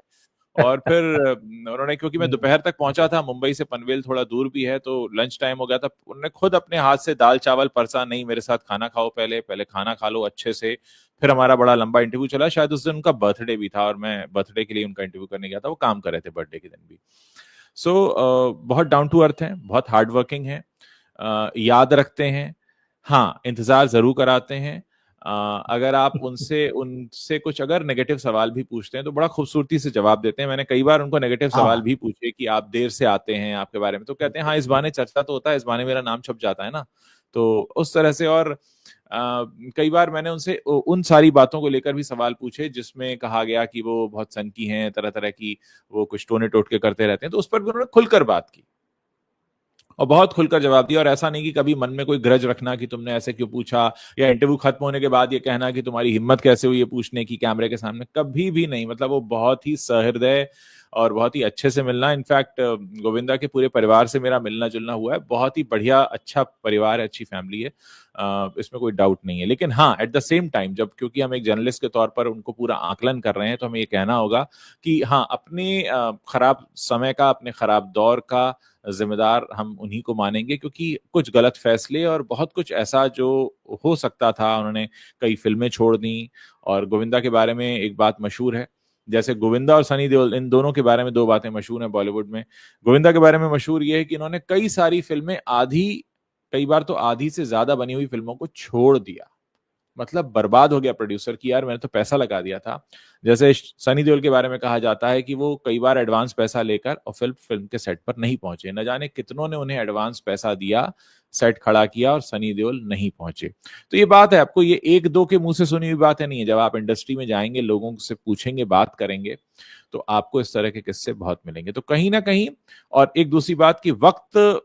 और फिर उन्होंने, क्योंकि मैं दोपहर तक पहुंचा था, मुंबई से पनवेल थोड़ा दूर भी है, तो लंच टाइम हो गया था, उन्होंने खुद अपने हाथ से दाल चावल परसा, नहीं मेरे साथ खाना खाओ, पहले पहले खाना खा लो अच्छे से। फिर हमारा बड़ा लंबा इंटरव्यू चला। शायद उस दिन उनका बर्थडे भी था और मैं बर्थडे के लिए उनका इंटरव्यू करने गया था। वो काम कर रहे थे बर्थडे के दिन भी। सो बहुत डाउन टू अर्थ हैं, बहुत हार्ड वर्किंग हैं, याद रखते हैं, हाँ इंतजार जरूर कराते हैं। अगर आप उनसे उनसे कुछ अगर नेगेटिव सवाल भी पूछते हैं तो बड़ा खूबसूरती से जवाब देते हैं। मैंने कई बार उनको नेगेटिव सवाल भी पूछे कि आप देर से आते हैं, आपके बारे में, तो कहते हैं हाँ इस बहाने चर्चा तो होता है, इस बहाने मेरा नाम छप जाता है ना। तो उस तरह से। और कई बार मैंने उनसे उन सारी बातों को लेकर भी सवाल पूछे जिसमें कहा गया कि वो बहुत सनकी हैं, तरह तरह की वो कुछ टोने टोटके करते रहते हैं, तो उस पर भी उन्होंने खुलकर बात की और बहुत खुलकर जवाब दिया। और ऐसा नहीं कि कभी मन में कोई ग्रज रखना कि तुमने ऐसे क्यों पूछा, या इंटरव्यू खत्म होने के बाद ये कहना कि तुम्हारी हिम्मत कैसे हुई ये पूछने की कैमरे के सामने, कभी भी नहीं। मतलब वो बहुत ही सहृदय और बहुत ही अच्छे से मिलना। इनफैक्ट गोविंदा के पूरे परिवार से मेरा मिलना जुलना हुआ है। बहुत ही बढ़िया अच्छा परिवार है, अच्छी फैमिली है, इसमें कोई डाउट नहीं है। लेकिन हाँ एट द सेम टाइम, जब क्योंकि हम एक जर्नलिस्ट के तौर पर उनको पूरा आकलन कर रहे हैं, तो हमें ये कहना होगा कि हाँ अपने खराब समय का, अपने खराब दौर का जिम्मेदार हम उन्हीं को मानेंगे, क्योंकि कुछ गलत फैसले और बहुत कुछ ऐसा जो हो सकता था, उन्होंने कई फिल्में छोड़ दी। और गोविंदा के बारे में एक बात मशहूर है, जैसे गोविंदा और सनी देओल, इन दोनों के बारे में दो बातें मशहूर हैं बॉलीवुड में। गोविंदा के बारे में मशहूर ये है कि इन्होंने कई सारी फिल्में कई बार तो आधी से ज्यादा बनी हुई फिल्मों को छोड़ दिया। मतलब बर्बाद हो गया प्रोड्यूसर की यार मैंने तो पैसा लगा दिया था। जैसे सनी देओल के बारे में कहा जाता है कि वो कई बार एडवांस पैसा लेकर और फिल्म के सेट पर नहीं पहुंचे। न जाने कितनों ने उन्हें एडवांस पैसा दिया, सेट खड़ा किया और सनी देओल नहीं पहुंचे। तो ये बात है, आपको ये एक दो के मुंह से सुनी हुई बातें नहीं है। जब आप इंडस्ट्री में जाएंगे, लोगों से पूछेंगे, बात करेंगे, तो आपको इस तरह के किस्से बहुत मिलेंगे। तो कहीं ना कहीं, और एक दूसरी बात कि वक्त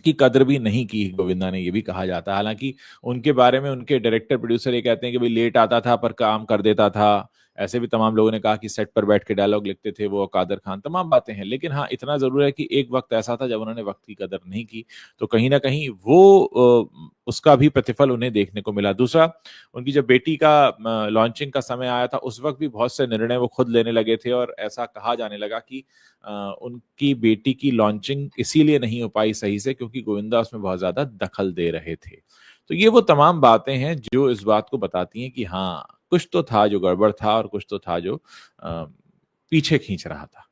की कदर भी नहीं की गोविंदा ने, ये भी कहा जाता है। हालांकि उनके बारे में उनके डायरेक्टर प्रोड्यूसर ये कहते हैं कि भाई लेट आता था पर काम कर देता था। ऐसे भी तमाम लोगों ने कहा कि सेट पर बैठ के डायलॉग लिखते थे वो, कादर खान, तमाम बातें हैं। लेकिन हाँ, इतना जरूर है कि एक वक्त ऐसा था जब उन्होंने वक्त की कदर नहीं की, तो कहीं ना कहीं वो उसका भी प्रतिफल उन्हें देखने को मिला। दूसरा, उनकी जब बेटी का लॉन्चिंग का समय आया था उस वक्त भी बहुत से निर्णय वो खुद लेने लगे थे, और ऐसा कहा जाने लगा कि उनकी बेटी की लॉन्चिंग इसीलिए नहीं हो पाई सही से क्योंकि गोविंदा उसमें बहुत ज्यादा दखल दे रहे थे। तो ये वो तमाम बातें हैं जो इस बात को बताती हैं कि हाँ, कुछ तो था जो गड़बड़ था और कुछ तो था जो पीछे खींच रहा था।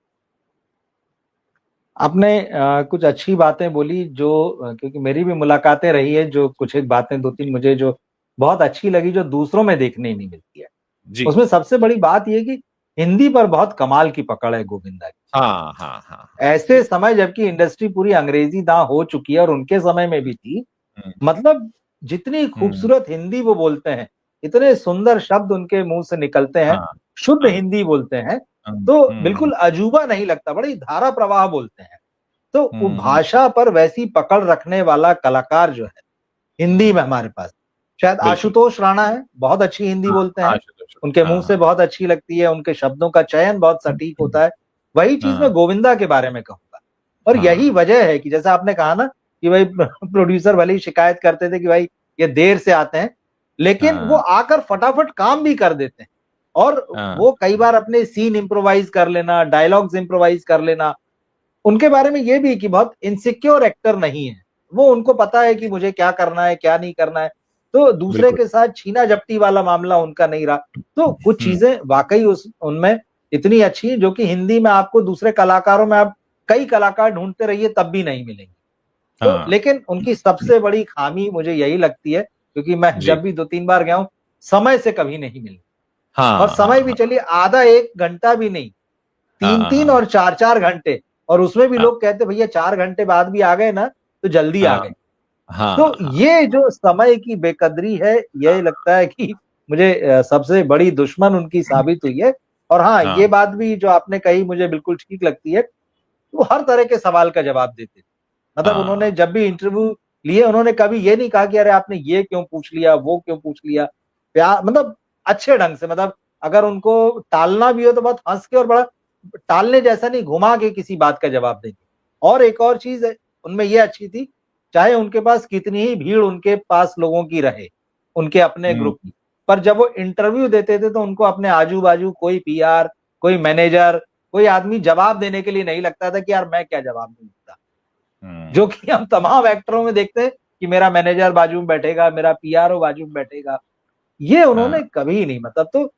आपने कुछ अच्छी बातें बोली जो क्योंकि मेरी भी मुलाकातें रही है, जो कुछ एक बातें दो तीन मुझे जो बहुत अच्छी लगी जो दूसरों में देखने नहीं मिलती है। जी। उसमें सबसे बड़ी बात यह कि हिंदी पर बहुत कमाल की पकड़ है गोविंदा की। हाँ हाँ हाँ। ऐसे समय जबकि इंडस्ट्री पूरी अंग्रेजी दां हो चुकी है और उनके समय में भी थी, हम्म मतलब जितनी हम्म, खूबसूरत हिंदी वो बोलते हैं, इतने सुंदर शब्द उनके मुंह से निकलते हैं, हाँ शुद्ध हाँ। हिंदी बोलते हैं, हम्म तो हम्म बिल्कुल अजूबा नहीं लगता, बड़ी धारा प्रवाह बोलते हैं। तो वो हम्म, भाषा पर वैसी पकड़ रखने वाला कलाकार जो है हिंदी में हमारे पास, शायद बिल्कुल। आशुतोष राणा है, बहुत अच्छी हिंदी हाँ बोलते हाँ, हैं, शुक्र शुक्र, उनके मुंह हाँ से हाँ। बहुत अच्छी लगती है, उनके शब्दों का चयन बहुत सटीक होता है। वही चीज मैं हाँ गोविंदा के बारे में कहूंगा। और यही हाँ वजह है कि जैसा आपने कहा ना कि भाई प्रोड्यूसर भले ही शिकायत करते थे कि भाई ये देर से आते हैं, लेकिन वो हाँ आकर फटाफट काम भी कर देते हैं। और हाँ वो कई बार अपने सीन इम्प्रोवाइज कर लेना, डायलॉग्स इम्प्रोवाइज कर लेना। उनके बारे में ये भी कि बहुत इनसिक्योर एक्टर नहीं है, वो उनको पता है कि मुझे क्या करना है क्या नहीं करना है, तो दूसरे बिल्कुल। के साथ छीना झपटी वाला मामला उनका नहीं रहा। तो कुछ हम्म चीजें वाकई उस उनमें इतनी अच्छी है जो कि हिंदी में आपको दूसरे कलाकारों में आप कई कलाकार ढूंढते रहिए तब भी नहीं मिलेंगे। तो हाँ लेकिन उनकी सबसे बड़ी खामी मुझे यही लगती है, क्योंकि मैं जी। जब भी 2-3 बार गया हूं, समय से कभी नहीं मिले। और हाँ समय भी हाँ चलिए आधा एक घंटा भी नहीं, हाँ तीन हाँ तीन हाँ और 4-4 घंटे। और उसमें भी हाँ लोग कहते भैया 4 घंटे बाद भी आ गए ना तो जल्दी आ हाँ गए। तो हाँ हाँ ये जो समय की बेकदरी है, यही लगता है कि मुझे सबसे बड़ी दुश्मन उनकी साबित हुई है। और हाँ, हाँ ये बात भी जो आपने कही मुझे बिल्कुल ठीक लगती है, वो हर तरह के सवाल का जवाब देते थे। मतलब उन्होंने हाँ जब भी इंटरव्यू लिए, उन्होंने कभी ये नहीं कहा कि अरे आपने ये क्यों पूछ लिया, वो क्यों पूछ लिया। प्यार, मतलब अच्छे ढंग से, मतलब अगर उनको टालना भी हो तो बहुत हंस के और बड़ा टालने जैसा नहीं, घुमा के किसी बात का जवाब देंगे। और एक और चीज है उनमें ये अच्छी थी, चाहे उनके पास कितनी ही भीड़ उनके पास लोगों की रहे, उनके अपने हम्म ग्रुप की, पर जब वो इंटरव्यू देते थे तो उनको अपने आजू बाजू कोई पीआर, कोई मैनेजर, कोई आदमी जवाब देने के लिए नहीं लगता था कि यार मैं क्या जवाब दूंगा। जो हम्म, कि हम तमाम एक्टरों में देखते हैं कि मेरा मैनेजर बाजू में बैठेगा, मेरा पीआरओ बाजू में बैठेगा। ये हाँ उन्होंने कभी नहीं, मतलब तो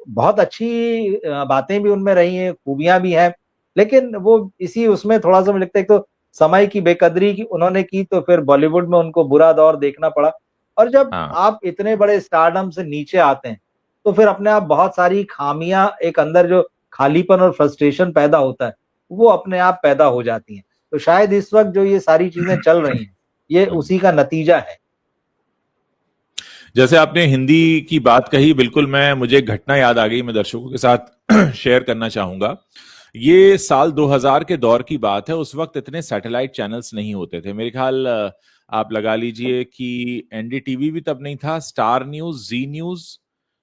बहुत अच्छी बातें भी उनमें रही हैं, खूबियां भी हैं। लेकिन वो इसी उसमें थोड़ा सा मुझे लगता है, एक तो समय की बेकदरी की उन्होंने की, तो फिर बॉलीवुड में उनको बुरा दौर देखना पड़ा। और जब हाँ आप इतने बड़े स्टारडम से नीचे आते हैं तो फिर अपने आप बहुत सारी खामियां, एक अंदर जो खालीपन और फ्रस्ट्रेशन पैदा होता है, वो अपने आप पैदा हो जाती हैं। तो शायद इस वक्त जो ये सारी चीजें चल रही हैं, ये हम्म। उसी का नतीजा है। जैसे आपने हिंदी की बात कही, बिल्कुल मुझे एक घटना याद आ गई, मैं दर्शकों के साथ शेयर करना चाहूंगा। ये साल 2000 के दौर की बात है। उस वक्त इतने सैटेलाइट चैनल्स नहीं होते थे, मेरे ख्याल आप लगा लीजिए कि एनडीटीवी भी तब नहीं था, स्टार न्यूज, जी न्यूज,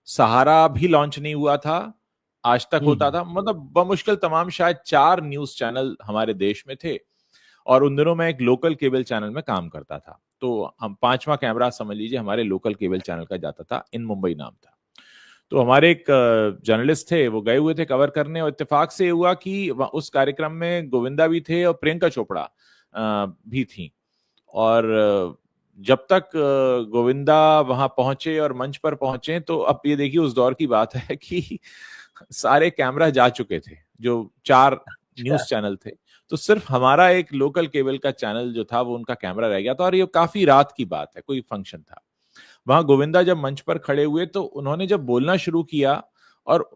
सहारा भी लॉन्च नहीं हुआ था, आज तक होता हम्म था। मतलब बमुश्किल तमाम शायद 4 न्यूज चैनल हमारे देश में थे। और उन दिनों मैं एक लोकल केबल चैनल में काम करता था, तो हम पांचवा कैमरा समझ लीजिए हमारे लोकल केबल चैनल का जाता था, इन मुंबई नाम था। तो हमारे एक जर्नलिस्ट थे, वो गए हुए थे कवर करने, और इत्तेफाक से हुआ कि उस कार्यक्रम में गोविंदा भी थे और प्रियंका चोपड़ा भी थी। और जब तक गोविंदा वहां पहुंचे और मंच पर पहुंचे, तो अब ये देखिए उस दौर की बात है कि सारे कैमरा जा चुके थे, जो 4 न्यूज चैनल थे। तो सिर्फ हमारा एक लोकल केबल का चैनल जो था वो उनका कैमरा रह गया था, और ये काफी रात की बात है, कोई फंक्शन था। वहां गोविंदा जब मंच पर खड़े हुए तो उन्होंने जब बोलना शुरू किया, और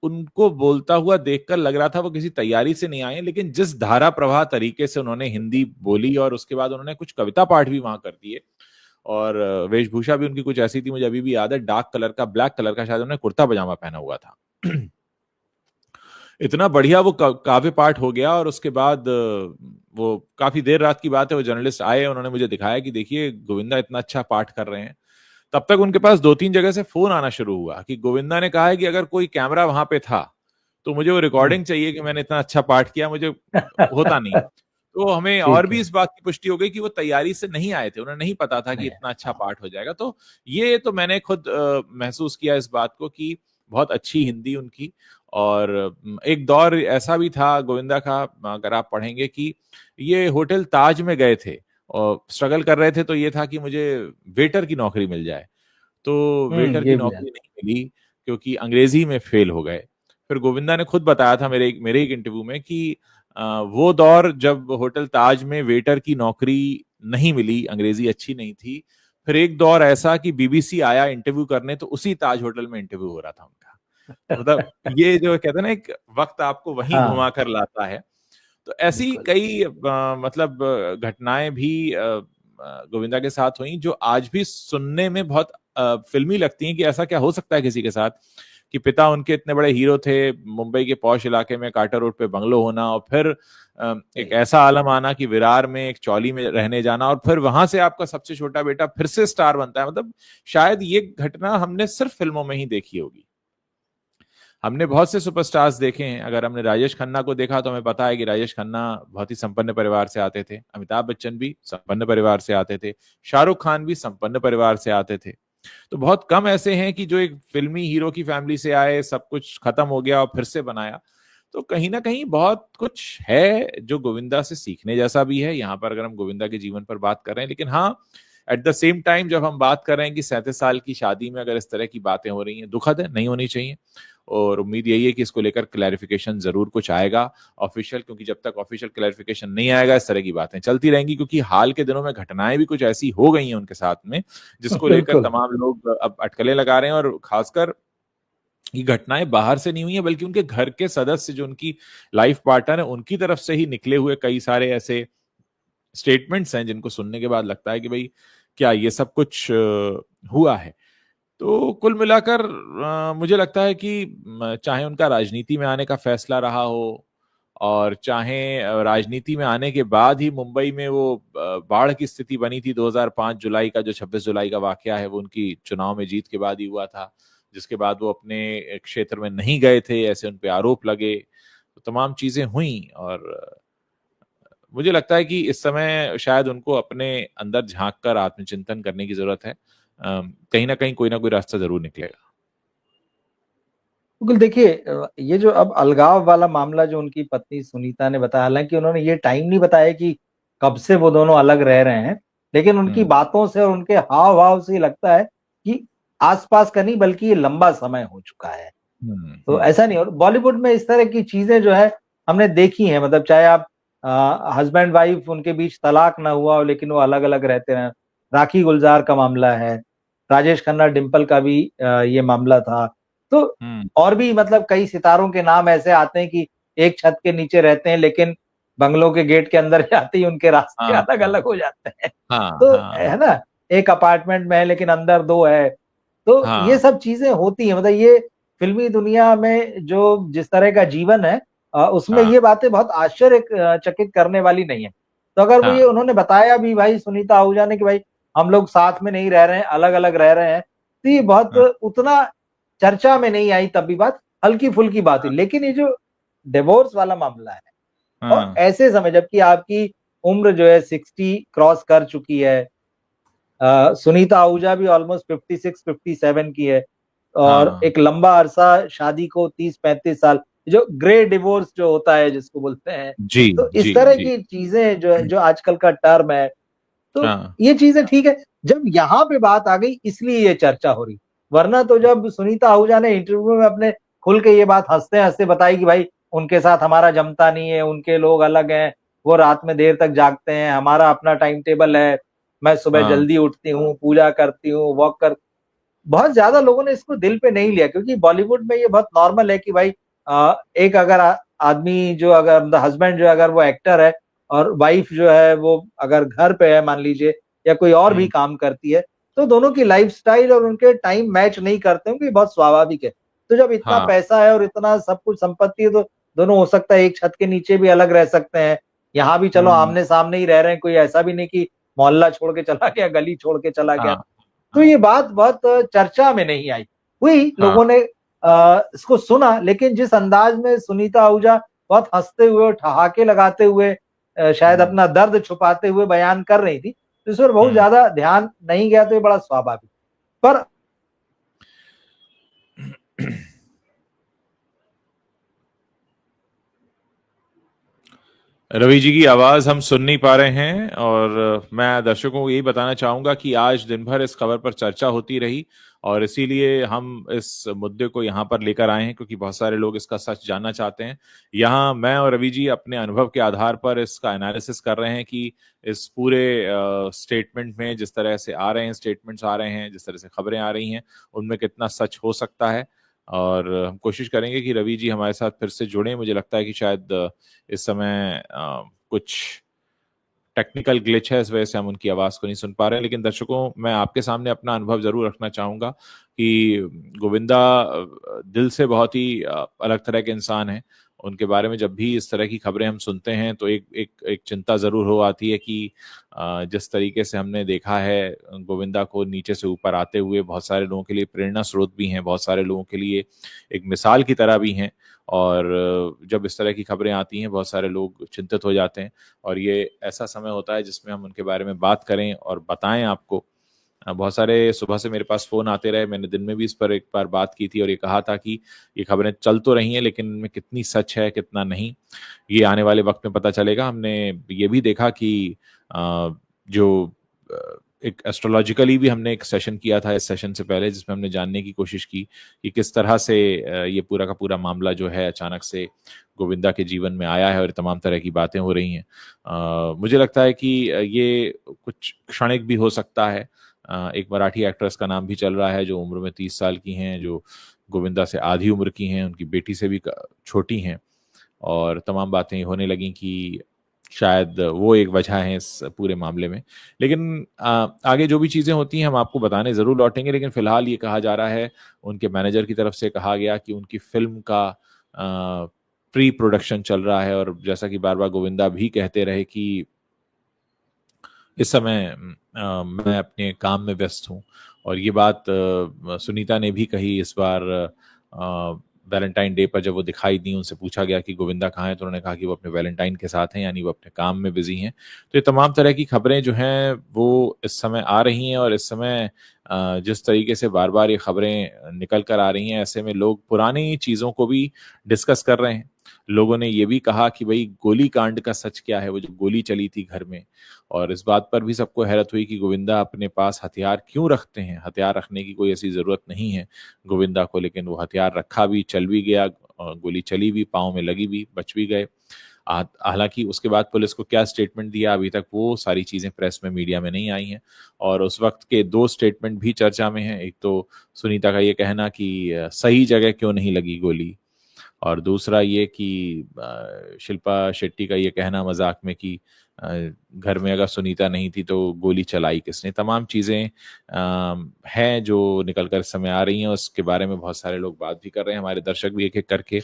उनको बोलता हुआ देखकर लग रहा था वो किसी तैयारी से नहीं आए, लेकिन जिस धारा प्रवाह तरीके से उन्होंने हिंदी बोली, और उसके बाद उन्होंने कुछ कविता पाठ भी वहां कर दिए। और वेशभूषा भी उनकी कुछ ऐसी थी, मुझे अभी भी याद है, डार्क कलर का, ब्लैक कलर का शायद उन्होंने कुर्ता पजामा पहना हुआ था। इतना बढ़िया वो काव्य पाठ हो गया। और उसके बाद वो काफी देर रात की बात है, वो जर्नलिस्ट आए, उन्होंने मुझे दिखाया कि देखिए गोविंदा इतना अच्छा पाठ कर रहे हैं। तब तक उनके पास 2-3 जगह से फोन आना शुरू हुआ कि गोविंदा ने कहा है कि अगर कोई कैमरा वहां पे था तो मुझे वो रिकॉर्डिंग चाहिए कि मैंने इतना अच्छा पाठ किया, मुझे होता नहीं। तो हमें और ठीक भी है। इस बात की पुष्टि हो गई कि वो तैयारी से नहीं आए थे, उन्हें नहीं पता था कि नहीं, इतना अच्छा हाँ, पाठ हो जाएगा। तो ये तो मैंने खुद महसूस किया इस बात को कि बहुत अच्छी हिंदी उनकी। और एक दौर ऐसा भी था गोविंदा का, अगर आप पढ़ेंगे, कि ये होटल ताज में गए थे और स्ट्रगल कर रहे थे, तो ये था कि मुझे वेटर की नौकरी मिल जाए। तो वेटर की ये भी है। नौकरी नहीं मिली क्योंकि अंग्रेजी में फेल हो गए। फिर गोविंदा ने खुद बताया था मेरे एक इंटरव्यू में कि वो दौर जब होटल ताज में वेटर की नौकरी नहीं मिली, अंग्रेजी अच्छी नहीं थी। फिर एक दौर ऐसा कि बीबीसी आया इंटरव्यू करने, तो उसी ताज होटल में इंटरव्यू हो रहा था उनका। तो मतलब ये जो कहते हैं ना, एक वक्त आपको वहीं हाँ, घुमा कर लाता है। तो ऐसी बिल्कुल। कई मतलब घटनाएं भी गोविंदा के साथ हुई जो आज भी सुनने में बहुत फिल्मी लगती हैं कि ऐसा क्या हो सकता है किसी के साथ, कि पिता उनके इतने बड़े हीरो थे, मुंबई के पॉश इलाके में काटा रोड पे बंगलो होना, और फिर एक सही। ऐसा आलम आना कि विरार में एक चौली में रहने जाना, और फिर वहां से आपका सबसे छोटा बेटा फिर से स्टार बनता है। मतलब शायद ये घटना हमने सिर्फ फिल्मों में ही देखी होगी। हमने बहुत से सुपरस्टार्स देखे हैं। अगर हमने राजेश खन्ना को देखा तो हमें पता है कि राजेश खन्ना बहुत ही संपन्न परिवार से आते थे, अमिताभ बच्चन भी संपन्न परिवार से आते थे, शाहरुख खान भी संपन्न परिवार से आते थे। तो बहुत कम ऐसे हैं कि जो एक फिल्मी हीरो की फैमिली से आए, सब कुछ खत्म हो गया और फिर से बनाया। तो कहीं ना कहीं बहुत कुछ है जो गोविंदा से सीखने जैसा भी है, यहाँ पर अगर हम गोविंदा के जीवन पर बात कर रहे हैं। लेकिन हाँ, एट द सेम टाइम जब हम बात कर रहे हैं कि 37 साल की शादी में अगर इस तरह की बातें हो रही हैं, दुखद है, नहीं होनी चाहिए। और उम्मीद यही है कि इसको लेकर क्लैरिफिकेशन जरूर कुछ आएगा ऑफिशियल, क्योंकि जब तक ऑफिशियल क्लैरिफिकेशन नहीं आएगा इस तरह की बातें चलती रहेंगी। क्योंकि हाल के दिनों में घटनाएं भी कुछ ऐसी हो गई हैं उनके साथ में जिसको लेकर बिल्कुल। तमाम लोग अब अटकलें लगा रहे हैं। और खासकर ये घटनाएं बाहर से नहीं हुई है, बल्कि उनके घर के सदस्य जो उनकी लाइफ पार्टनर है उनकी तरफ से ही निकले हुए कई सारे ऐसे स्टेटमेंट्स हैं जिनको सुनने के बाद लगता है कि भाई क्या ये सब कुछ हुआ है। तो कुल मिलाकर मुझे लगता है कि चाहे उनका राजनीति में आने का फैसला रहा हो, और चाहे राजनीति में आने के बाद ही मुंबई में वो बाढ़ की स्थिति बनी थी 2005 जुलाई का, जो 26 जुलाई का वाकया है, वो उनकी चुनाव में जीत के बाद ही हुआ था, जिसके बाद वो अपने क्षेत्र में नहीं गए थे, ऐसे उन पे आरोप लगे। तो तमाम चीजें हुई। और मुझे लगता है कि इस समय शायद उनको अपने अंदर झांक कर आत्मचिंतन करने की जरूरत है। कहीं ना कोई रास्ता जरूर निकलेगा। बिल्कुल, देखिए ये जो अब अलगाव वाला मामला जो उनकी पत्नी सुनीता ने बताया, हालांकि उन्होंने ये टाइम नहीं बताया कि कब से वो दोनों अलग रह रहे हैं, लेकिन उनकी हम्म। बातों से और उनके हाव भाव से लगता है कि आसपास का नहीं बल्कि ये लंबा समय हो चुका है। हम्म। तो ऐसा नहीं, और बॉलीवुड में इस तरह की चीजें जो है हमने देखी हैं, मतलब चाहे आप हस्बैंड वाइफ उनके बीच तलाक ना हुआ हो लेकिन वो अलग अलग रहते हैं। राखी गुलजार का मामला है, राजेश खन्ना डिम्पल का भी ये मामला था। तो हम्म। और भी मतलब कई सितारों के नाम ऐसे आते हैं कि एक छत के नीचे रहते हैं लेकिन बंगलों के गेट के अंदर जाते ही उनके रास्ते हाँ, अलग हाँ, अलग हो जाते हैं। हाँ, तो हाँ, है ना, एक अपार्टमेंट में है लेकिन अंदर दो है। तो ये हाँ, सब चीजें होती हैं, मतलब ये फिल्मी दुनिया में जो जिस तरह का जीवन है उसमें हाँ, ये बातें बहुत आश्चर्यचकित करने वाली नहीं है। तो अगर वो हाँ, ये उन्होंने बताया भी भाई सुनीता आहूजा ने कि भाई हम लोग साथ में नहीं रह रहे हैं, अलग अलग रह रहे हैं, तो ये बहुत हाँ, उतना चर्चा में नहीं आई, तब भी बात हल्की फुल्की बात हुई। लेकिन ये जो डिवोर्स वाला मामला है और हाँ, ऐसे समय जबकि आपकी उम्र जो है 60 क्रॉस कर चुकी है, सुनीता आहूजा भी ऑलमोस्ट 56-57 की है, और हाँ, एक लंबा अरसा शादी को 30-35 साल, जो ग्रे डिवोर्स जो होता है जिसको बोलते हैं। जी, तो जी, इस तरह जी, की चीजें जो है, जो आजकल का टर्म है, तो हाँ, ये चीजें ठीक है। जब यहाँ पे बात आ गई इसलिए ये चर्चा हो रही, वरना तो जब सुनीता आहूजा ने इंटरव्यू में अपने खुल के ये बात हंसते हंसते बताई कि भाई उनके साथ हमारा जमता नहीं है, उनके लोग अलग हैं, वो रात में देर तक जागते हैं, हमारा अपना टाइम टेबल है, मैं सुबह हाँ, जल्दी उठती हूँ, पूजा करती हूँ, वॉक कर, बहुत ज्यादा लोगों ने इसको दिल पे नहीं लिया, क्योंकि बॉलीवुड में ये बहुत नॉर्मल है कि भाई एक अगर आदमी जो अगर हस्बैंड जो अगर वो एक्टर है और वाइफ जो है वो अगर घर पे है मान लीजिए, या कोई और भी हम्म, काम करती है, तो दोनों की लाइफस्टाइल और उनके टाइम मैच नहीं करते होंगे, बहुत स्वाभाविक है। तो जब इतना हाँ, पैसा है और इतना सब कुछ संपत्ति है, तो दोनों हो सकता है एक छत के नीचे भी अलग रह सकते हैं, यहाँ भी चलो आमने सामने ही रह रहे हैं, कोई ऐसा भी नहीं कि मोहल्ला छोड़ के चला गया, गली छोड़ के चला गया। हाँ तो ये बात बहुत चर्चा में नहीं आई, हुई, हाँ लोगों ने इसको सुना, लेकिन जिस अंदाज में सुनीता आहूजा बहुत हंसते हुए और ठहाके लगाते हुए शायद अपना दर्द छुपाते हुए बयान कर रही थी, तो इस पर बहुत ज्यादा ध्यान नहीं गया, तो ये बड़ा स्वाभाविक। पर रवि जी की आवाज हम सुन नहीं पा रहे हैं, और मैं दर्शकों को यही बताना चाहूंगा कि आज दिन भर इस खबर पर चर्चा होती रही, और इसीलिए हम इस मुद्दे को यहाँ पर लेकर आए हैं, क्योंकि बहुत सारे लोग इसका सच जानना चाहते हैं। यहाँ मैं और रवि जी अपने अनुभव के आधार पर इसका एनालिसिस कर रहे हैं कि इस पूरे स्टेटमेंट में जिस तरह से आ रहे हैं, स्टेटमेंट्स आ रहे हैं, जिस तरह से खबरें आ रही हैं, उनमें कितना सच हो सकता है। और हम कोशिश करेंगे कि रवि जी हमारे साथ फिर से जुड़ें। मुझे लगता है कि शायद इस समय कुछ टेक्निकल ग्लिच है, इस वजह से हम उनकी आवाज को नहीं सुन पा रहे हैं। लेकिन दर्शकों, मैं आपके सामने अपना अनुभव जरूर रखना चाहूंगा कि गोविंदा दिल से बहुत ही अलग तरह के इंसान हैं। उनके बारे में जब भी इस तरह की खबरें हम सुनते हैं तो एक एक एक चिंता जरूर हो आती है कि जिस तरीके से हमने देखा है गोविंदा को नीचे से ऊपर आते हुए, बहुत सारे लोगों के लिए प्रेरणा स्रोत भी हैं, बहुत सारे लोगों के लिए एक मिसाल की तरह भी हैं। और जब इस तरह की खबरें आती हैं, बहुत सारे लोग चिंतित हो जाते हैं, और ये ऐसा समय होता है जिसमें हम उनके बारे में बात करें और बताएं आपको। बहुत सारे सुबह से मेरे पास फोन आते रहे, मैंने दिन में भी इस पर एक बार बात की थी और ये कहा था कि ये खबरें चल तो रही हैं, लेकिन इनमें कितनी सच है कितना नहीं, ये आने वाले वक्त में पता चलेगा। हमने ये भी देखा कि जो एक एस्ट्रोलॉजिकली भी हमने एक सेशन किया था इस सेशन से पहले, जिसमें हमने जानने की कोशिश की कि किस तरह से ये पूरा का पूरा मामला जो है अचानक से गोविंदा के जीवन में आया है और तमाम तरह की बातें हो रही हैं। मुझे लगता है कि ये कुछ क्षणिक भी हो सकता है। एक मराठी एक्ट्रेस का नाम भी चल रहा है जो उम्र में 30 साल की हैं, जो गोविंदा से आधी उम्र की हैं, उनकी बेटी से भी छोटी हैं, और तमाम बातें होने लगी कि शायद वो एक वजह है इस पूरे मामले में। लेकिन आगे जो भी चीज़ें होती हैं हम आपको बताने ज़रूर लौटेंगे। लेकिन फिलहाल ये कहा जा रहा है, उनके मैनेजर की तरफ से कहा गया कि उनकी फिल्म का प्री प्रोडक्शन चल रहा है, और जैसा कि बार बार गोविंदा भी कहते रहे कि इस समय मैं अपने काम में व्यस्त हूँ। और ये बात सुनीता ने भी कही इस बार वैलेंटाइन डे पर, जब वो दिखाई दी, उनसे पूछा गया कि गोविंदा कहाँ है, तो उन्होंने कहा कि वो अपने वैलेंटाइन के साथ हैं, यानी वो अपने काम में बिजी हैं। तो ये तमाम तरह की खबरें जो हैं वो इस समय आ रही हैं, और इस समय जिस तरीके से बार बार ये खबरें निकल कर आ रही हैं, ऐसे में लोग पुरानी चीज़ों को भी डिस्कस कर रहे हैं। लोगों ने ये भी कहा कि भाई गोली कांड का सच क्या है, वो जो गोली चली थी घर में, और इस बात पर भी सबको हैरत हुई कि गोविंदा अपने पास हथियार क्यों रखते हैं। हथियार रखने की कोई ऐसी जरूरत नहीं है गोविंदा को, लेकिन वो हथियार रखा भी, चल भी गया, गोली चली भी, पाँव में लगी भी, बच भी गए। हालांकि उसके बाद पुलिस को क्या स्टेटमेंट दिया, अभी तक वो सारी चीजें प्रेस में, मीडिया में नहीं आई हैं। और उस वक्त के दो स्टेटमेंट भी चर्चा में हैं। एक तो सुनीता का ये कहना कि सही जगह क्यों नहीं लगी गोली, और दूसरा ये कि शिल्पा शेट्टी का ये कहना मजाक में कि घर में अगर सुनीता नहीं थी तो गोली चलाई किसने। तमाम चीज़ें हैं जो निकल कर समय आ रही हैं, उसके बारे में बहुत सारे लोग बात भी कर रहे हैं। हमारे दर्शक भी एक एक करके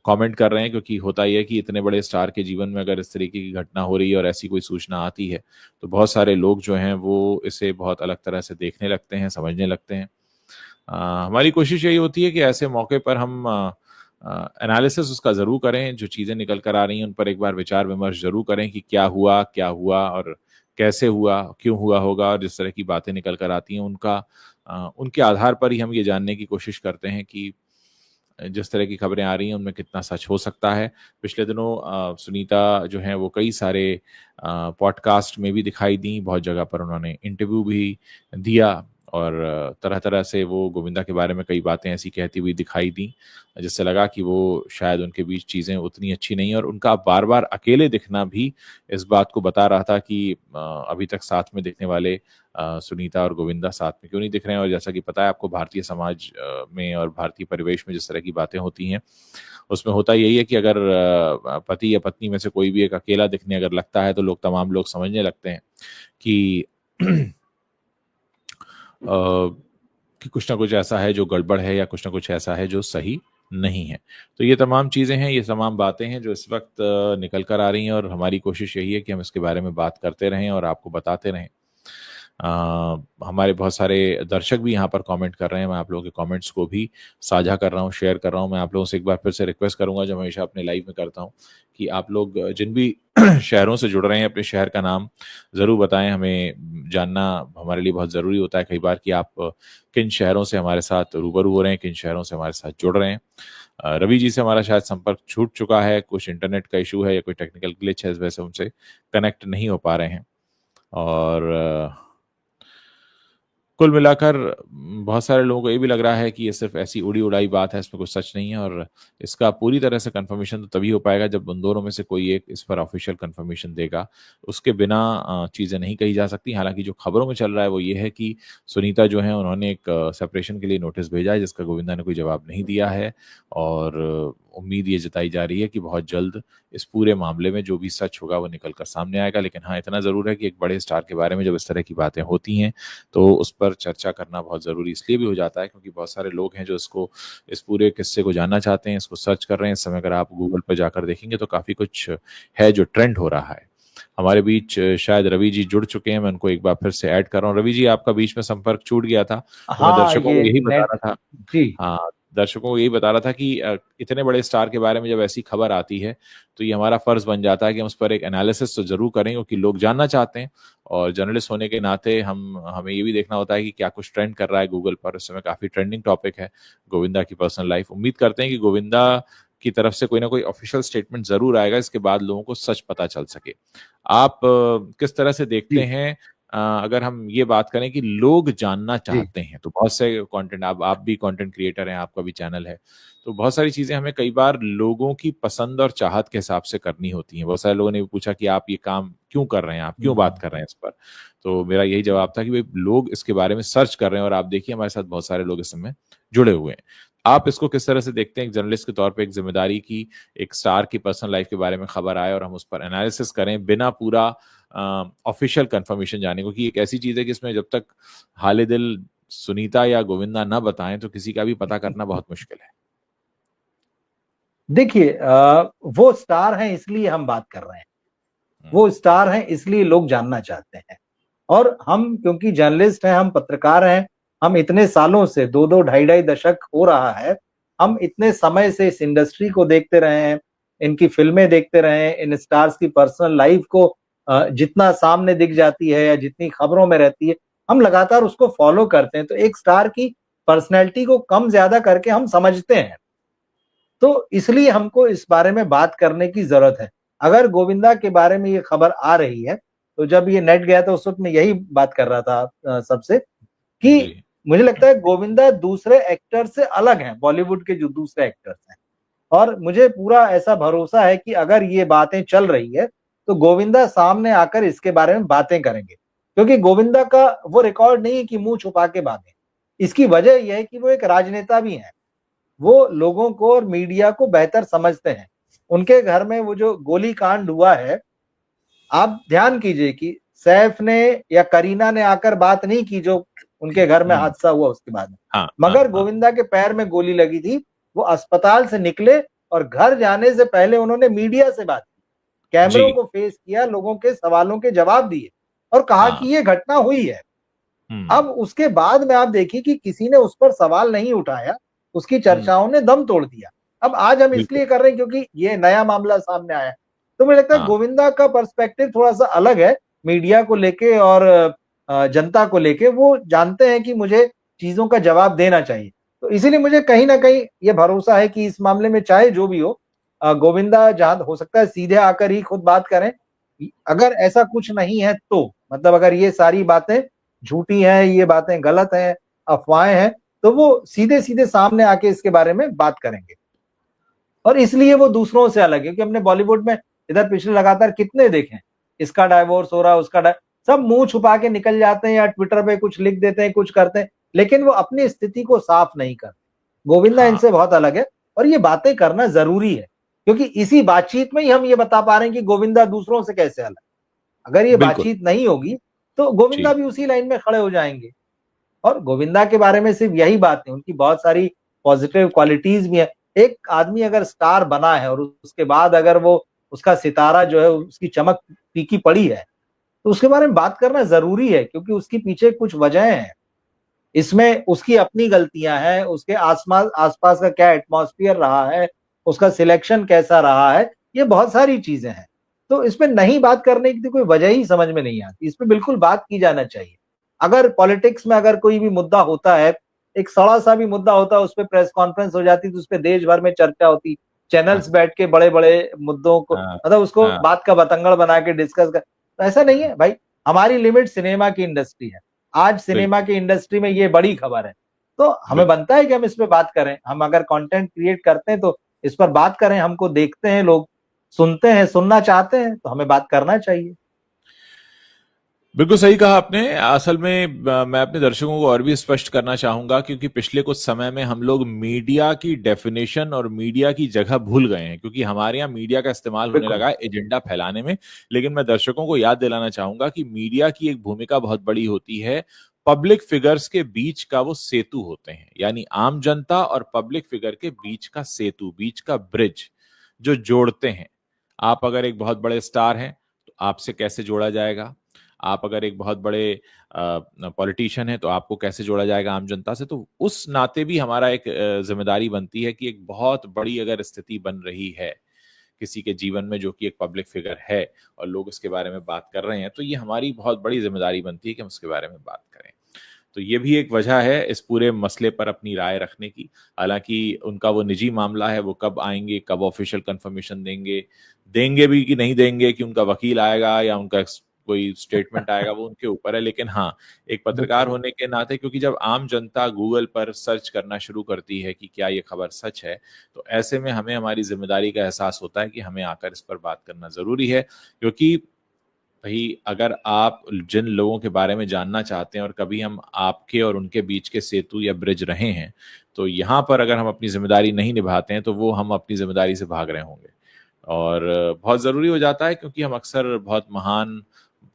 कमेंट कर रहे हैं, क्योंकि होता ही है कि इतने बड़े स्टार के जीवन में अगर इस तरीके की घटना हो रही है और ऐसी कोई सूचना आती है, तो बहुत सारे लोग जो हैं वो इसे बहुत अलग तरह से देखने लगते हैं, समझने लगते हैं। हमारी कोशिश यही होती है कि ऐसे मौके पर हम एनालिसिस उसका ज़रूर करें, जो चीज़ें निकल कर आ रही हैं उन पर एक बार विचार विमर्श ज़रूर करें कि क्या हुआ और कैसे हुआ, क्यों हुआ होगा, और जिस तरह की बातें निकल कर आती हैं उनके आधार पर ही हम ये जानने की कोशिश करते हैं कि जिस तरह की खबरें आ रही हैं उनमें कितना सच हो सकता है। पिछले दिनों सुनीता जो हैं वो कई सारे पॉडकास्ट में भी दिखाई दी, बहुत जगह पर उन्होंने इंटरव्यू भी दिया, और तरह तरह से वो गोविंदा के बारे में कई बातें ऐसी कहती हुई दिखाई दी, जिससे लगा कि वो शायद उनके बीच चीज़ें उतनी अच्छी नहीं, और उनका बार बार अकेले दिखना भी इस बात को बता रहा था कि अभी तक साथ में दिखने वाले सुनीता और गोविंदा साथ में क्यों नहीं दिख रहे हैं। और जैसा कि पता है आपको, भारतीय समाज में और भारतीय परिवेश में जिस तरह की बातें होती हैं, उसमें होता यही है कि अगर पति या पत्नी में से कोई भी एक अकेला दिखने अगर लगता है, तो तमाम लोग समझने लगते हैं कि कि कुछ ना कुछ ऐसा है जो गड़बड़ है, या कुछ ना कुछ ऐसा है जो सही नहीं है। तो ये तमाम चीज़ें हैं, ये तमाम बातें हैं जो इस वक्त निकल कर आ रही हैं, और हमारी कोशिश यही है कि हम इसके बारे में बात करते रहें और आपको बताते रहें। हमारे बहुत सारे दर्शक भी यहाँ पर कमेंट कर रहे हैं, मैं आप लोगों के कमेंट्स को भी साझा कर रहा हूँ, शेयर कर रहा हूँ। मैं आप लोगों से एक बार फिर से रिक्वेस्ट करूँगा, जो हमेशा अपने लाइव में करता हूँ, कि आप लोग जिन भी शहरों से जुड़ रहे हैं, अपने शहर का नाम ज़रूर बताएं। हमें जानना हमारे लिए बहुत ज़रूरी होता है कई बार, कि आप किन शहरों से हमारे साथ रूबरू हो रहे हैं, किन शहरों से हमारे साथ जुड़ रहे हैं। रवि जी से हमारा शायद संपर्क छूट चुका है, कुछ इंटरनेट का इशू है या कोई टेक्निकल ग्लिच है, इस वजह से उनसे कनेक्ट नहीं हो पा रहे हैं। और कुल मिलाकर बहुत सारे लोगों को ये भी लग रहा है कि ये सिर्फ ऐसी उड़ी उड़ाई बात है, इसमें कुछ सच नहीं है, और इसका पूरी तरह से कंफर्मेशन तो तभी हो पाएगा जब उन दोनों में से कोई एक इस पर ऑफिशियल कंफर्मेशन देगा। उसके बिना चीज़ें नहीं कही जा सकती। हालांकि जो खबरों में चल रहा है वो ये है कि सुनीता जो है, उन्होंने एक सेपरेशन के लिए नोटिस भेजा है, जिसका गोविंदा ने कोई जवाब नहीं दिया है, और उम्मीद ये जताई जा रही है कि बहुत जल्द इस पूरे मामले में जो भी सच होगा वो निकल कर सामने आएगा। लेकिन हाँ, इतना ज़रूर है कि एक बड़े स्टार के बारे में जब इस तरह की बातें होती हैं तो उस पर चर्चा करना बहुत ज़रूरी इसलिए भी हो जाता है क्योंकि बहुत सारे लोग हैं जो इस पूरे किस्से को जानना चाहते हैं, इसको सर्च कर रहे हैं। इस समय अगर आप गूगल पर जाकर देखेंगे तो काफ़ी कुछ है जो ट्रेंड हो रहा है। हमारे बीच शायद रवि जी जुड़ चुके हैं, मैं उनको एक बार फिर से ऐड कर रहा हूँ। रवि जी, आपका बीच में संपर्क छूट गया था, तो मैं हाँ, दर्शकों को ये यही बता नेट। रहा था। जी हाँ, दर्शकों को यही बता रहा था कि इतने बड़े स्टार के बारे में जब ऐसी खबर आती है तो ये हमारा फर्ज बन जाता है कि हम उस पर एक एनालिसिस तो जरूर करें, क्योंकि लोग जानना चाहते हैं, और जर्नलिस्ट होने के नाते हमें ये भी देखना होता है कि क्या कुछ ट्रेंड कर रहा है गूगल पर। इस समय काफी ट्रेंडिंग टॉपिक है गोविंदा की पर्सनल लाइफ। उम्मीद करते हैं कि गोविंदा की तरफ से कोई ना कोई ऑफिशियल स्टेटमेंट जरूर आएगा, इसके बाद लोगों को सच पता चल सके। आप किस तरह से देखते जी हैं, अगर हम ये बात करें कि लोग जानना जी चाहते हैं, तो बहुत से कंटेंट, आप भी कंटेंट क्रिएटर हैं, आपका भी चैनल है, तो बहुत सारी चीजें हमें कई बार लोगों की पसंद और चाहत के हिसाब से करनी होती हैं। बहुत सारे लोगों ने भी पूछा कि आप ये काम क्यों कर रहे हैं, आप क्यों बात कर रहे हैं इस पर। तो मेरा यही जवाब था कि भाई, लोग इसके बारे में सर्च कर रहे हैं, और आप देखिए हमारे साथ बहुत सारे लोग इस समय जुड़े हुए हैं। आप इसको किस तरह से देखते हैं, एक जर्नलिस्ट के तौर पे एक जिम्मेदारी की, एक स्टार की पर्सनल लाइफ के बारे में खबर आए और हम उस पर एनालिसिस करें बिना पूरा ऑफिशियल कंफर्मेशन जाने, क्योंकि एक ऐसी चीज है कि इसमें जब तक हाले दिल सुनीता या गोविंदा ना बताएं तो किसी का भी पता करना बहुत मुश्किल है। देखिए, वो स्टार हैं इसलिए हम बात कर रहे हैं, वो स्टार हैं इसलिए लोग जानना चाहते हैं। और हम क्योंकि जर्नलिस्ट हैं, हम पत्रकार हैं, हम इतने सालों से, 2-2 ढाई-ढाई दशक हो रहा है, हम इतने समय से इस इंडस्ट्री को देखते रहे हैं, इनकी फिल्में देखते रहे हैं, इन स्टार्स की पर्सनल लाइफ को जितना सामने दिख जाती है या जितनी खबरों में रहती है, हम लगातार उसको फॉलो करते हैं। तो एक स्टार की पर्सनैलिटी को कम ज्यादा करके हम समझते हैं। तो इसलिए हमको इस बारे में बात करने की जरूरत है। अगर गोविंदा के बारे में ये खबर आ रही है, तो जब ये नेट गया था उस वक्त मैं यही बात कर रहा था सबसे, जी। कि मुझे लगता है गोविंदा दूसरे एक्टर से अलग हैं, बॉलीवुड के जो दूसरे एक्टर्स हैं। और मुझे पूरा ऐसा भरोसा है कि अगर ये बातें चल रही है तो गोविंदा सामने आकर इसके बारे में बातें करेंगे, क्योंकि गोविंदा का वो रिकॉर्ड नहीं है कि मुंह छुपा के भागे। इसकी वजह यह है कि वो एक राजनेता भी हैं, वो लोगों को और मीडिया को बेहतर समझते हैं। उनके घर में वो जो गोली कांड हुआ है, आप ध्यान कीजिए कि सैफ ने या करीना ने आकर बात नहीं की जो उनके घर में हादसा हुआ उसके बाद में, हाँ, मगर हाँ, हाँ। गोविंदा के पैर में गोली लगी थी। वो अस्पताल से निकले और घर जाने से पहले उन्होंने मीडिया से बात की, कैमरों जी। को फेस किया, लोगों के सवालों के जवाब दिए और कहा हाँ। कि ये घटना हुई है। हम्म। अब उसके बाद में आप देखिए कि किसी ने उस पर सवाल नहीं उठाया, उसकी चर्चाओं ने दम तोड़ दिया। अब आज हम बिल्कुल। इसलिए कर रहे हैं क्योंकि ये नया मामला सामने आया। तो मुझे लगता है हाँ। गोविंदा का पर्सपेक्टिव थोड़ा सा अलग है, मीडिया को लेके और जनता को लेके। वो जानते हैं कि मुझे चीजों का जवाब देना चाहिए, तो इसीलिए मुझे कहीं ना कहीं ये भरोसा है कि इस मामले में चाहे जो भी हो, गोविंदा जहां हो सकता है सीधे आकर ही खुद बात करें। अगर ऐसा कुछ नहीं है तो मतलब अगर ये सारी बातें झूठी हैं, ये बातें गलत हैं, अफवाहें हैं, तो वो सीधे सीधे सामने आके इसके बारे में बात करेंगे। और इसलिए वो दूसरों से अलग है, क्योंकि हमने बॉलीवुड में इधर पिछले लगातार कितने देखे हैं, इसका डाइवोर्स हो रहा है, सब मुंह छुपा के निकल जाते हैं या ट्विटर पे कुछ लिख देते हैं, कुछ करते हैं, लेकिन वो अपनी स्थिति को साफ नहीं करते। गोविंदा हाँ। इनसे बहुत अलग है और ये बातें करना जरूरी है, क्योंकि इसी बातचीत में ही हम ये बता पा रहे हैं कि गोविंदा दूसरों से कैसे अलग। अगर ये बिल्कुल। बातचीत नहीं होगी तो गोविंदा जी। भी उसी लाइन में खड़े हो जाएंगे। और गोविंदा के बारे में सिर्फ यही बात नहीं, उनकी बहुत सारी पॉजिटिव क्वालिटीज भी है। एक आदमी अगर स्टार बना है और उसके बाद अगर वो उसका सितारा जो है उसकी चमक फीकी पड़ी है, तो उसके बारे में बात करना जरूरी है, क्योंकि उसके पीछे कुछ वजह हैं। इसमें उसकी अपनी गलतियां हैं, उसके आसपास आसपास का क्या एटमॉस्फेयर रहा है, उसका सिलेक्शन कैसा रहा है, ये बहुत सारी चीजें हैं। तो इसमें नहीं बात करने की तो कोई वजह ही समझ में नहीं आती। इस पे बिल्कुल बात की जाना चाहिए। अगर पॉलिटिक्स में अगर कोई भी मुद्दा होता है, एक सड़ा सा भी मुद्दा होता है, उस पर प्रेस कॉन्फ्रेंस हो जाती, तो उस पर देश भर में चर्चा होती, हाँ चैनल्स बैठ के बड़े बड़े मुद्दों को हाँ मतलब उसको हाँ, बात का बतंगड़ बना के डिस्कस कर। तो ऐसा नहीं है भाई, हमारी लिमिट सिनेमा की इंडस्ट्री है। आज सिनेमा बिल्कुल की इंडस्ट्री में ये बड़ी खबर है, तो हमें बिल्कुल। बनता है कि हम इस पे बात करें। हम अगर कंटेंट क्रिएट करते हैं तो इस पर बात करें, हमको देखते हैं लोग, सुनते हैं, सुनना चाहते हैं, तो हमें बात करना चाहिए। बिल्कुल सही कहा आपने। असल में मैं अपने दर्शकों को और भी स्पष्ट करना चाहूंगा, क्योंकि पिछले कुछ समय में हम लोग मीडिया की डेफिनेशन और मीडिया की जगह भूल गए हैं, क्योंकि हमारे यहाँ मीडिया का इस्तेमाल होने बिल्कुल लगा है एजेंडा फैलाने में। लेकिन मैं दर्शकों को याद दिलाना चाहूंगा कि मीडिया की एक भूमिका बहुत बड़ी होती है। पब्लिक फिगर्स के बीच का वो सेतु होते हैं, यानी आम जनता और पब्लिक फिगर के बीच का सेतु, बीच का ब्रिज जो जोड़ते हैं। आप अगर एक बहुत बड़े स्टार हैं तो आपसे कैसे जोड़ा जाएगा, आप अगर एक बहुत बड़े पॉलिटिशियन हैं तो आपको कैसे जोड़ा जाएगा आम जनता से। तो उस नाते भी हमारा एक जिम्मेदारी बनती है कि एक बहुत बड़ी अगर स्थिति बन रही है किसी के जीवन में, जो कि एक पब्लिक फिगर है और लोग इसके बारे में बात कर रहे हैं, तो ये हमारी बहुत बड़ी जिम्मेदारी बनती है कि हम उसके बारे में बात करें। तो ये भी एक वजह है इस पूरे मसले पर अपनी राय रखने की। हालांकि उनका वो निजी मामला है, वो कब आएंगे, कब ऑफिशियल कंफर्मेशन देंगे, देंगे भी कि नहीं देंगे, कि उनका वकील आएगा या उनका कोई स्टेटमेंट आएगा, वो उनके ऊपर है। लेकिन हाँ, एक पत्रकार बिल्कुल होने के नाते, क्योंकि जब आम जनता गूगल पर सर्च करना शुरू करती है कि क्या ये खबर सच है, तो ऐसे में हमें हमारी जिम्मेदारी का एहसास होता है कि हमें आकर इस पर बात करना जरूरी है। क्योंकि भाई, अगर आप जिन लोगों के बारे में जानना चाहते हैं और कभी हम आपके और उनके बीच के सेतु या ब्रिज रहे हैं, तो यहाँ पर अगर हम अपनी जिम्मेदारी नहीं निभाते हैं तो वो हम अपनी जिम्मेदारी से भाग रहे होंगे। और बहुत ज़रूरी हो जाता है, क्योंकि हम अक्सर बहुत महान,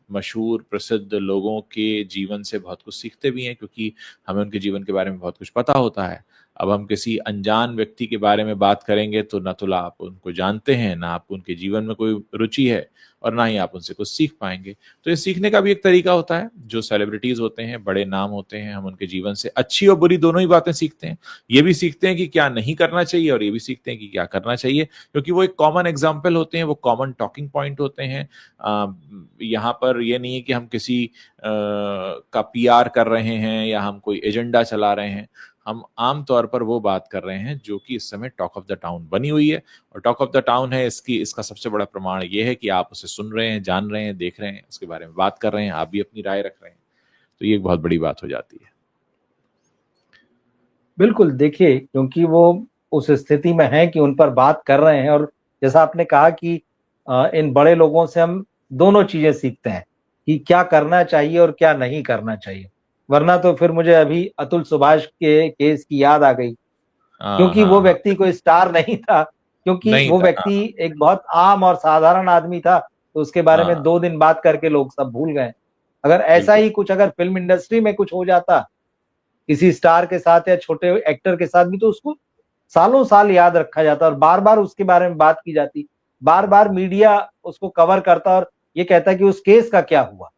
मशहूर, प्रसिद्ध लोगों के जीवन से बहुत कुछ सीखते भी हैं, क्योंकि हमें उनके जीवन के बारे में बहुत कुछ पता होता है। अब हम किसी अनजान व्यक्ति के बारे में बात करेंगे तो ना तो आप उनको जानते हैं, ना आपको उनके जीवन में कोई रुचि है, और ना ही आप उनसे कुछ सीख पाएंगे। तो ये सीखने का भी एक तरीका होता है। जो सेलिब्रिटीज होते हैं, बड़े नाम होते हैं, हम उनके जीवन से अच्छी और बुरी दोनों ही बातें सीखते हैं। ये भी सीखते हैं कि क्या नहीं करना चाहिए, और ये भी सीखते हैं कि क्या करना चाहिए, क्योंकि वो एक कॉमन एग्जाम्पल होते हैं, वो कॉमन टॉकिंग पॉइंट होते हैं। यहाँ पर ये नहीं है कि हम किसी का पीआर कर रहे हैं या हम कोई एजेंडा चला रहे हैं। हम आम तौर पर वो बात कर रहे हैं जो कि इस समय टॉक ऑफ द टाउन बनी हुई है। और टॉक ऑफ द टाउन है, इसका सबसे बड़ा प्रमाण ये है कि आप उसे सुन रहे हैं, जान रहे हैं, देख रहे हैं, उसके बारे में बात कर रहे हैं, आप भी अपनी राय रख रहे हैं। तो ये एक बहुत बड़ी बात हो जाती है। बिल्कुल, देखिए, क्योंकि वो उस स्थिति में हैं कि उन पर बात कर रहे हैं, और जैसा आपने कहा कि इन बड़े लोगों से हम दोनों चीजें सीखते हैं कि क्या करना चाहिए और क्या नहीं करना चाहिए। वरना तो फिर मुझे अभी अतुल सुभाष के केस की याद आ गई, हाँ क्योंकि हाँ वो हाँ, व्यक्ति कोई स्टार नहीं था, क्योंकि नहीं वो था, हाँ व्यक्ति एक बहुत आम और साधारण आदमी था, तो उसके बारे में हाँ, 2 दिन बात करके लोग सब भूल गए। अगर ऐसा बिल्कुल ही कुछ अगर फिल्म इंडस्ट्री में कुछ हो जाता किसी स्टार के साथ या छोटे एक्टर के साथ भी, तो उसको सालों साल याद रखा जाता और बार बार उसके बारे में बात की जाती, बार बार मीडिया उसको कवर करता और ये कहता कि उस केस का क्या हुआ।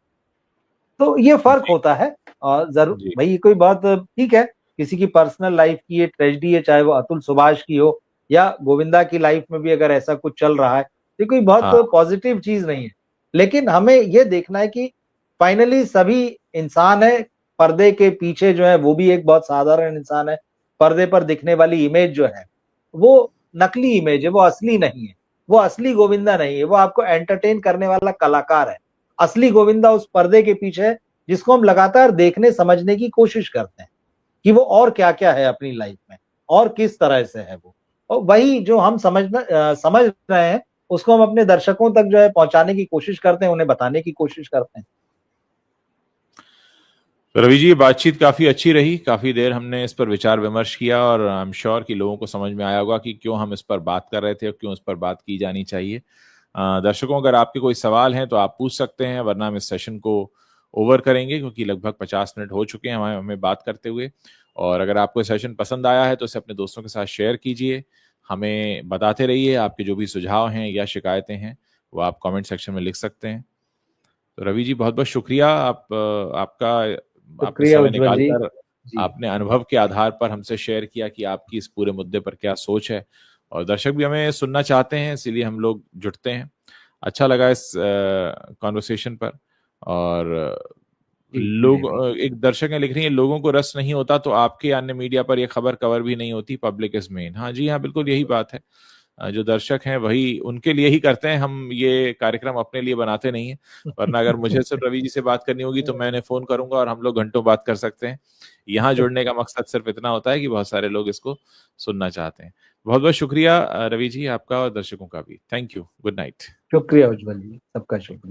तो ये फर्क जी होता है। और जरूर जी। भाई, कोई बहुत ठीक है, किसी की पर्सनल लाइफ की ये ट्रेजेडी है, चाहे वो अतुल सुभाष की हो या गोविंदा की लाइफ में भी अगर ऐसा कुछ चल रहा है, ये कोई बहुत हाँ पॉजिटिव चीज नहीं है। लेकिन हमें ये देखना है कि फाइनली सभी इंसान है, पर्दे के पीछे जो है वो भी एक बहुत साधारण इंसान है। पर्दे पर दिखने वाली इमेज जो है वो नकली इमेज है, वो असली नहीं है, वो असली गोविंदा नहीं है, वो आपको एंटरटेन करने वाला कलाकार है। असली गोविंदा उस पर्दे के पीछे है, जिसको हम लगातार देखने समझने की कोशिश करते हैं कि वो और क्या क्या है अपनी लाइफ में और किस तरह से है वो। और वही जो हम समझ रहे हैं, उसको हम अपने दर्शकों तक जो है पहुंचाने की कोशिश करते हैं, उन्हें बताने की कोशिश करते हैं। तो रवि जी, ये बातचीत काफी अच्छी रही। काफी देर हमने इस पर विचार विमर्श किया, और आई एम श्योर कि लोगों को समझ में आया होगा कि क्यों हम इस पर बात कर रहे थे और क्यों इस पर बात की जानी चाहिए। दर्शकों, अगर आपके कोई सवाल हैं तो आप पूछ सकते हैं, वरना हम इस सेशन को ओवर करेंगे, क्योंकि लगभग 50 मिनट हो चुके हैं हमें हमें बात करते हुए। और अगर आपको सेशन पसंद आया है तो इसे अपने दोस्तों के साथ शेयर कीजिए। हमें बताते रहिए। आपके जो भी सुझाव हैं या शिकायतें हैं वो आप कमेंट सेक्शन में लिख सकते हैं। तो रवि जी बहुत बहुत शुक्रिया, आपका आपने शुक्रिया समय उज्जवल जी। निकालकर जी आपने अनुभव के आधार पर हमसे शेयर किया कि आपकी इस पूरे मुद्दे पर क्या सोच है, और दर्शक भी हमें सुनना चाहते हैं, इसीलिए हम लोग जुटते हैं। अच्छा लगा इस कॉन्वर्सेशन पर। और जी मुझे लोग भी। एक दर्शक ने लिख रही है, लोगों को रस नहीं होता तो आपके अन्य मीडिया पर यह खबर कवर भी नहीं होती, पब्लिक इज मेन। हाँ जी, हाँ बिल्कुल यही बात है। जो दर्शक हैं वही उनके लिए ही करते हैं, हम ये कार्यक्रम अपने लिए बनाते नहीं है। वरना अगर मुझे सिर्फ रवि जी से बात करनी होगी तो मैंने फोन करूंगा और हम लोग घंटों बात कर सकते हैं। यहाँ जुड़ने का मकसद सिर्फ इतना होता है कि बहुत सारे लोग इसको सुनना चाहते हैं। बहुत बहुत शुक्रिया रवि जी, आपका और दर्शकों का भी। Thank you, good night. शुक्रिया उज्जवल जी, सबका शुक्रिया।